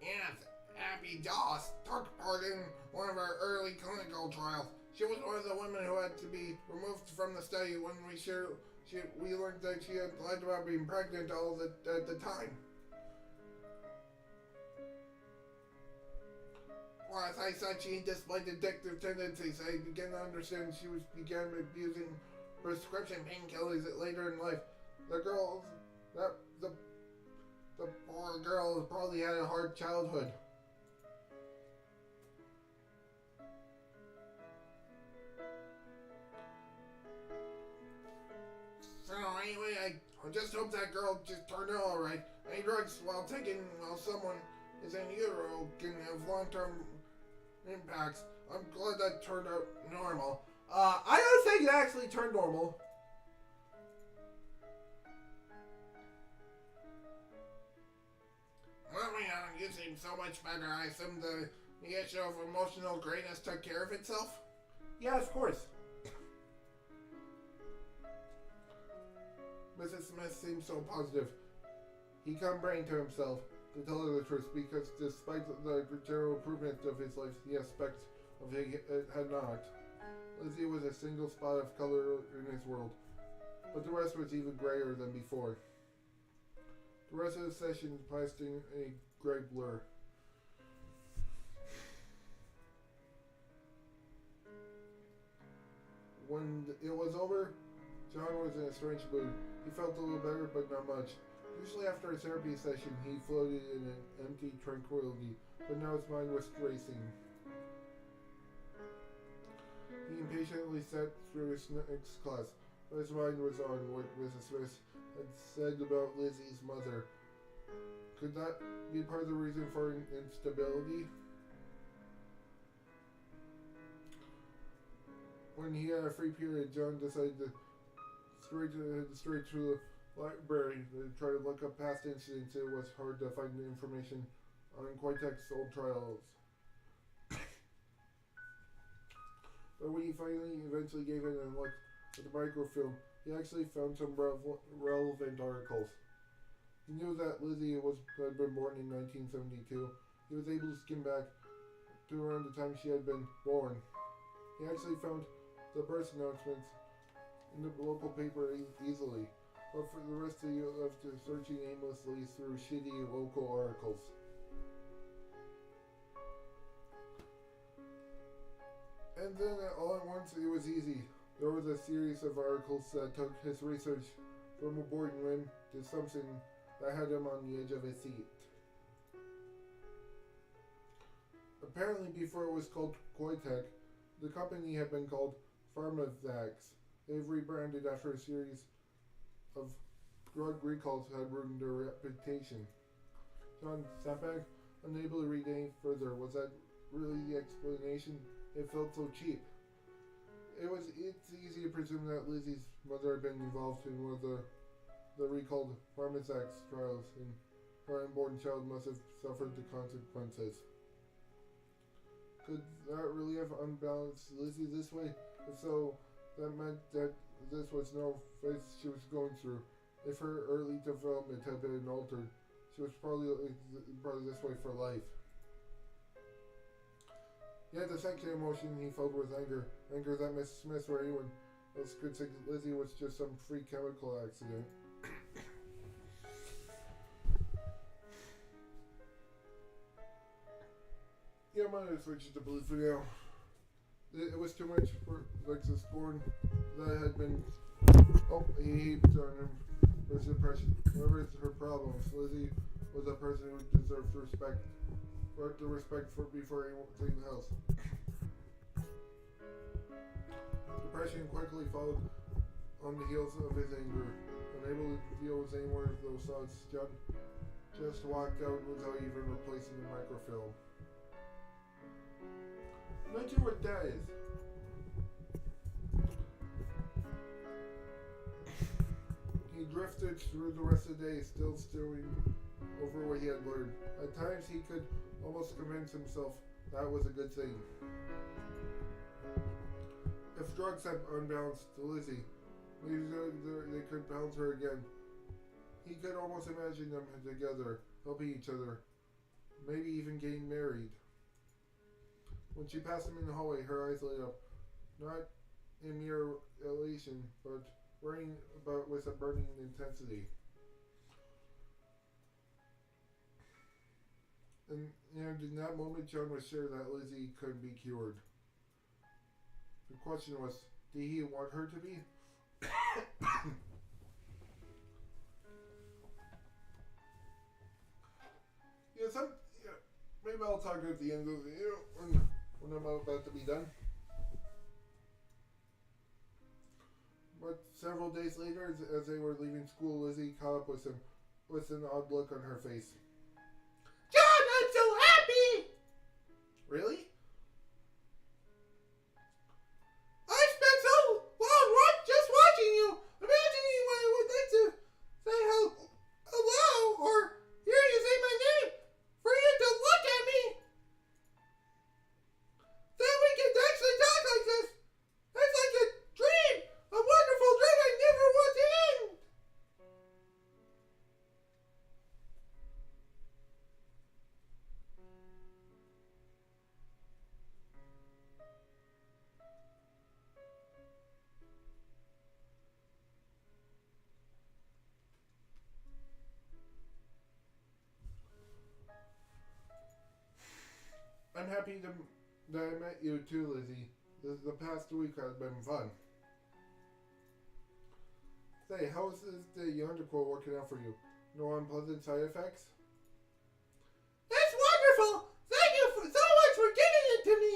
Yes, Abby Doss took part in one of our early clinical trials. She was one of the women who had to be removed from the study when we learned that she had lied about being pregnant at the time. Well, as I said, she displayed addictive tendencies. I began to understand she began abusing prescription painkillers later in life. The poor girl probably had a hard childhood. So anyway, I just hope that girl just turned out alright. Any drugs while someone is in utero can have long-term impacts. I'm glad that turned out normal. I don't think it actually turned normal. Well, you seem so much better. I assume the issue of emotional greatness took care of itself? Yeah, of course. Mrs. Smith seemed so positive. He complained to himself, to tell her the truth, because despite the general improvement of his life, the aspect of it had not. Lizzie was a single spot of color in his world, but the rest was even grayer than before. The rest of the session passed in a gray blur. When it was over, John was in a strange mood. He felt a little better, but not much. Usually after a therapy session, he floated in an empty tranquility, but now his mind was racing. He impatiently sat through his next class, but his mind was on what Mrs. Smith had said about Lizzie's mother. Could that be part of the reason for instability? When he had a free period, John decided to head straight to the library to try to look up past incidents. It was hard to find information on Koitek's old trials. But when he eventually gave it a look at the microfilm, he actually found some relevant articles. He knew that Lizzie had been born in 1972. He was able to skim back to around the time she had been born. He actually found the birth announcements in the local paper easily, but for the rest of you left searching aimlessly through shitty local articles. And then all at once it was easy. There was a series of articles that took his research from a boarding rim to something that had him on the edge of his seat. Apparently before it was called Koitek, the company had been called Pharmavax. They've rebranded after a series of drug recalls had ruined their reputation. John sat back, unable to read any further. Was that really the explanation? It felt so cheap. It's easy to presume that Lizzie's mother had been involved in one of the recalled Pharmavax trials, and her unborn child must have suffered the consequences. Could that really have unbalanced Lizzie this way? If so, that meant that this was no phase she was going through. If her early development had been altered, she was probably this way for life. Yet the second emotion he felt was anger. Anger that Miss Smith or anyone else could think Lizzie was just some freak chemical accident. Yeah, I'm gonna switch it to blue for now. It was too much for Lexus Born that had been. Oh, he heaped on him for his depression. Whatever her problems, Lizzie was a person who deserved respect. The respect for before anything else. Depression quickly followed on the heels of his anger. Unable to deal with any more of those thoughts, John just walked out without even replacing the microfilm. Imagine what that is. drifted through the rest of the day, still stewing over what he had learned. At times he could almost convince himself that was a good thing. If drugs had unbalanced Lizzie, maybe they could balance her again. He could almost imagine them together, helping each other, maybe even getting married. When she passed him in the hallway, her eyes lit up, not in mere elation, but with a burning intensity. And in that moment, John was sure that Lizzie could be cured. The question was, did he want her to be? Maybe I'll talk at the end of the video when I'm about to be done. But several days later, as they were leaving school, Lizzie caught up with him with an odd look on her face. John, I'm so happy! Really? I spent so long just watching you, imagining what it would like to say hello or hear you say my name, for you to look at me. Then we can actually talk like this. It's like a dream, a wonderful dream I never want to end. I'm happy that I met you too, Lizzie. The past week has been fun. Say, how is the YANDERE working out for you? No unpleasant side effects? That's wonderful. Thank you so much for giving it to me.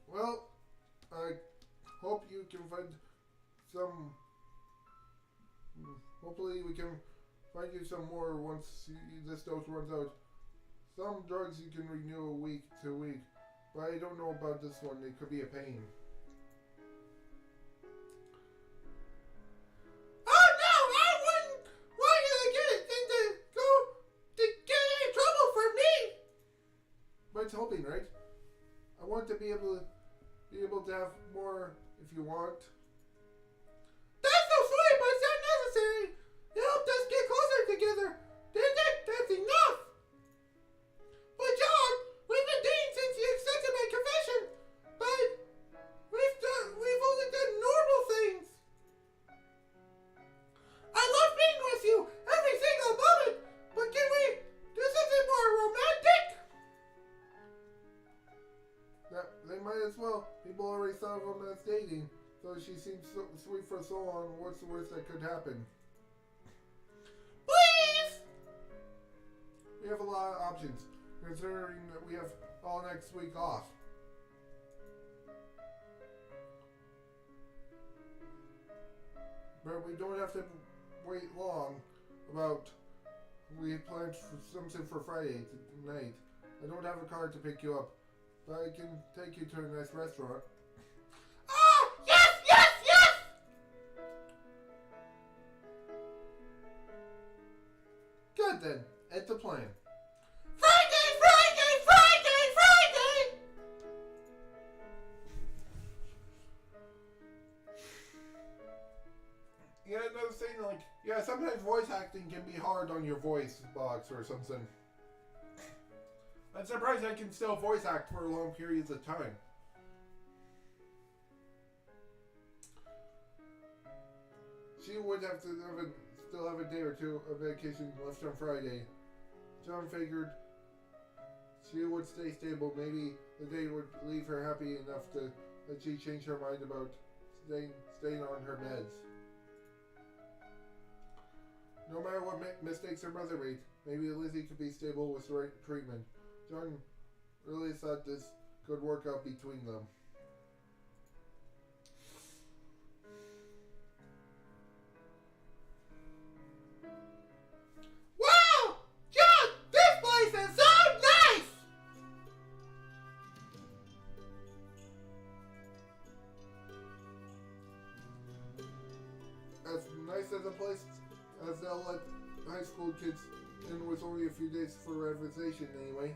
Well, I hope you can find some. Hopefully, we can find you some more once this dose runs out. Some drugs you can renew week to week, but I don't know about this one. It could be a pain. Oh no, I wouldn't want you to get it and to get in trouble for me. But it's hoping, right? I want to be able to have more if you want. That's so sweet, but it's not necessary. It helped us get closer together. That's enough. But John, we've been dating since you accepted my confession. But we've only done normal things. I love being with you every single moment. But can we do something more romantic? They might as well. People already thought of them as dating. So she seems so sweet for so long. What's the worst that could happen? Please! We have a lot of options, considering that we have all next week off. But we don't have to wait long about. We planned something for Friday tonight. I don't have a car to pick you up, but I can take you to a nice restaurant. Ah, yes, yes, yes! Good then, it's a plan. Friday, Friday, Friday, Friday! Yeah, another thing, like, yeah, sometimes voice acting can be hard on your voice box or something. I'm surprised I can still voice act for long periods of time. She would have to still have a day or two of vacation left on Friday. John figured she would stay stable. Maybe the day would leave her happy enough that she changed her mind about staying on her meds. No matter what mistakes her mother made, maybe Lizzie could be stable with the right treatment. John really thought this could work out between them. Wow! John, this place is so nice! as they'll let high school kids in with only a few days for revisation anyway.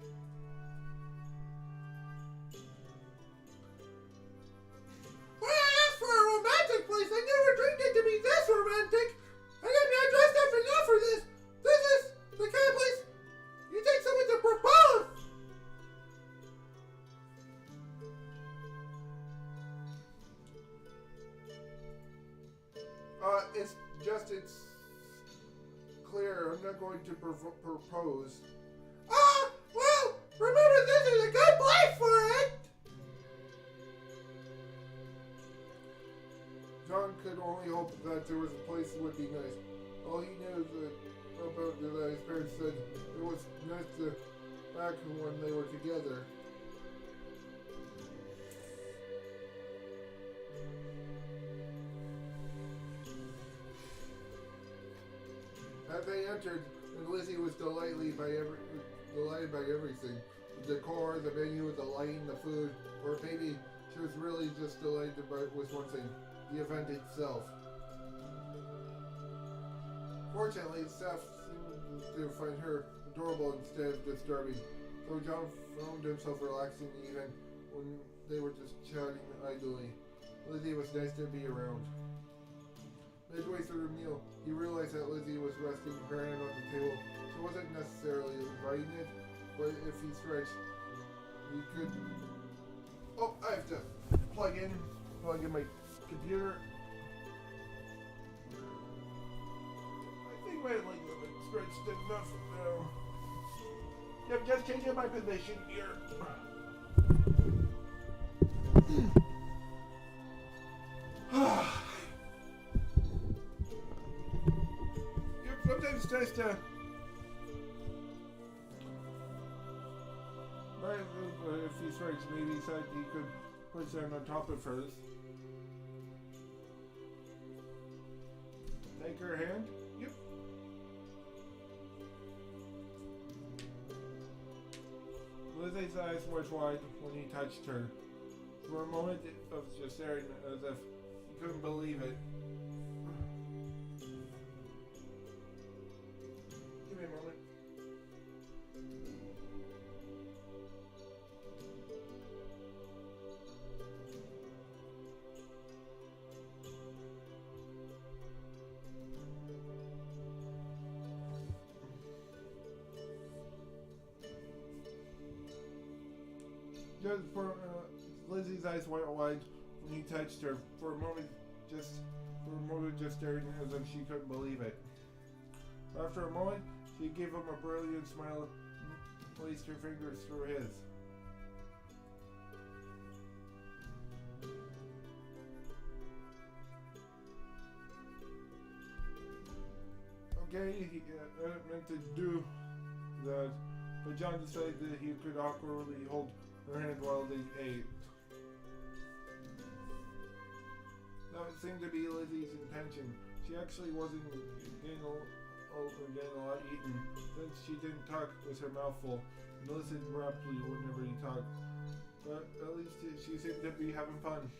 When I asked for a romantic place, I never dreamed it to be this romantic. I got not dressed up enough for this. This is the kind of place you take someone to propose. It's clear. I'm not going to propose. Well, remember this is a good place for it. John could only hope that there was a place that would be nice. All he knew about that his parents said it was nice back when they were together. As they entered, and Lizzie was delighted by everything. The decor, the menu, the lighting, the food, or maybe she was really just delighted with one thing, the event itself. Fortunately, the staff seemed to find her adorable instead of disturbing, so John found himself relaxing even when they were just chatting idly. Lizzie was nice to be around. Midway through the meal, he realized that Lizzie was resting her hand on the table. She wasn't necessarily inviting it, but if he stretched, he could... Oh, I have to plug in my computer. I think my legs have been stretched enough now. Yep, just changing my position here. Sometimes it's nice to... If he strikes, maybe he said he could put them on top of hers. Take her hand. Yep. Lizzie's eyes went wide when he touched her. For a moment of just staring as if he couldn't believe it. Give me a moment. Just for Lizzie's eyes went wide when he touched her. For a moment, just staring as if she couldn't believe it. After a moment, she gave him a brilliant smile and placed her fingers through his. Okay, he meant to do that, but John decided that he could awkwardly hold her hand while they ate. That seemed to be Lizzie's intention. She actually wasn't getting a lot eaten, since she didn't talk with her mouth full and listened rapidly whenever he talked. But at least she seemed to be having fun.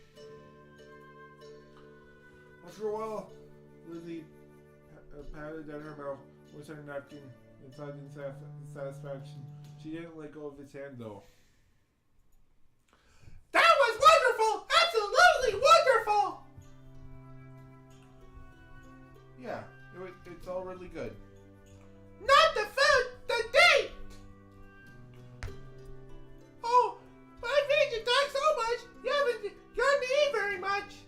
After a while, Lizzie patted at her mouth with her napkin in sudden satisfaction. She didn't let go of his hand though. That was wonderful! Absolutely wonderful! Yeah, it's all really good. Not the food, the date! Oh, I've made you talk so much, you haven't gotten to eat very much.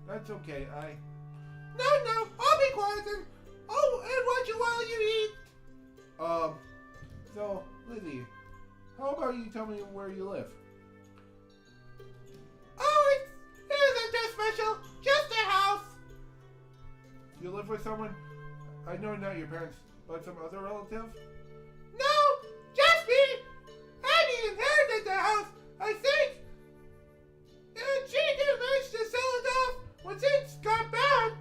That's okay, No, I'll be quiet and watch you while you eat. So, Lizzie, how about you tell me where you live? Oh, it isn't too special, just a house. Do you live with someone? I know not your parents, but some other relative? No, just me. Abby inherited the house, I think. And she didn't manage to sell it off when things got bad.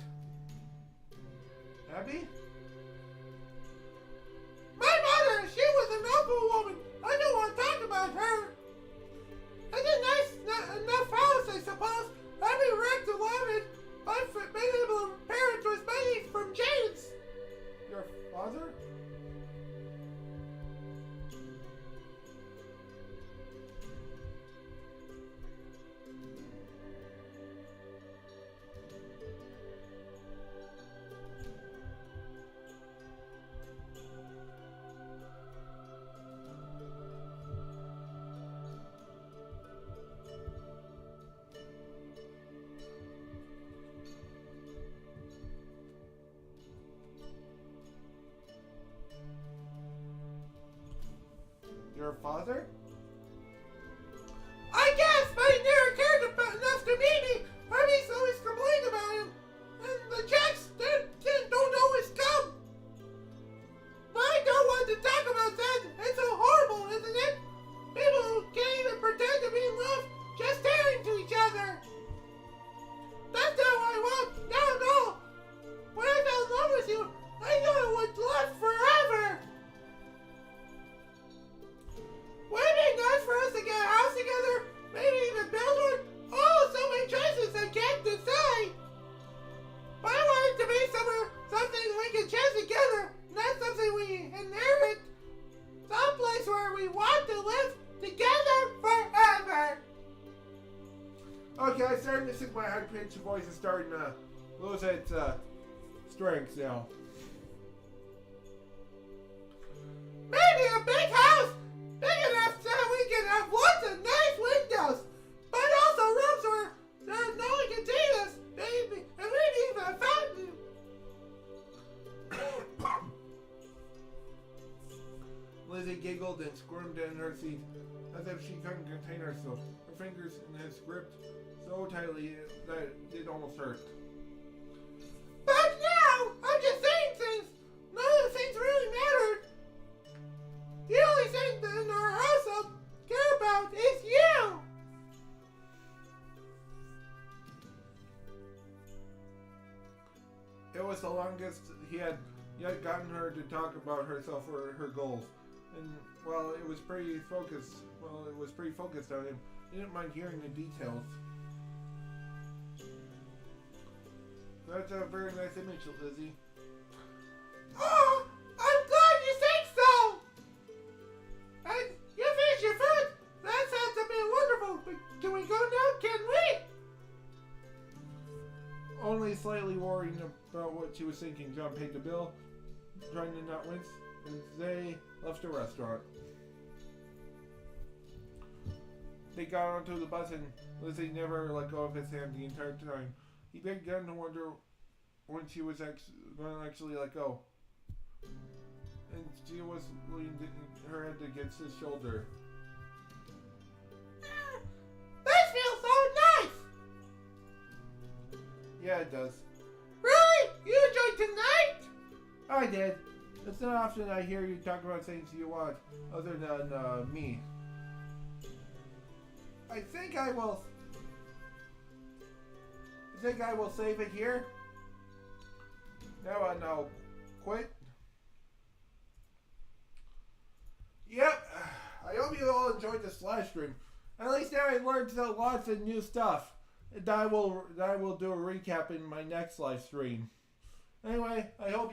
Abby? My mother, she was a noble woman. I don't want to talk about her. It's a nice enough house, I suppose. Abby wrecked a lot of it, but being able to repair it was father? I guess, but he never cared enough to meet me. Hermes always complained about him, and the checks don't always come. But I don't want to talk about that. It's so horrible, isn't it? People who can't even pretend to be in love, just staring to each other. That's not what I want. No. When I fell in love with you, I knew it would last forever. Would it be nice for us to get a house together? Maybe even build one? Oh, so many choices I can't decide. But I want it to be something we can choose together, not something we inherit. Some place where we want to live together forever. Okay, I'm starting to think my high-pitched voice is starting to lose its strength now. Maybe a big house, big enough so we can have lots of nice windows, but also rooms where no one can see us, baby, and maybe even a fountain. Lizzie giggled and squirmed in her seat as if she couldn't contain herself. Her fingers in his gripped so tightly that it almost hurt. But now, I'm just saying things. None of the things really mattered. The only thing in our household care about is you. It was the longest he had yet gotten her to talk about herself or her goals. And while it was pretty focused on him, he didn't mind hearing the details. That's a very nice image, Lizzie. Oh, I'm glad you think so. And you finished your food. That sounds to be wonderful. But can we go now? Can we? Only slightly worrying about what she was thinking, John paid the bill, trying to not wince, and they left the restaurant. They got onto the bus and Lizzie never let go of his hand the entire time. He began to wonder when she was going to actually let go. And she was leaning her head against his shoulder. This feels so nice. Yeah, it does. Really? You enjoyed tonight? I did. It's not often I hear you talk about things you want, other than me. I think I will save it here. Now I'll quit. Yep. I hope you all enjoyed this live stream. At least now I learned lots of new stuff. That I will do a recap in my next live stream. Anyway, I hope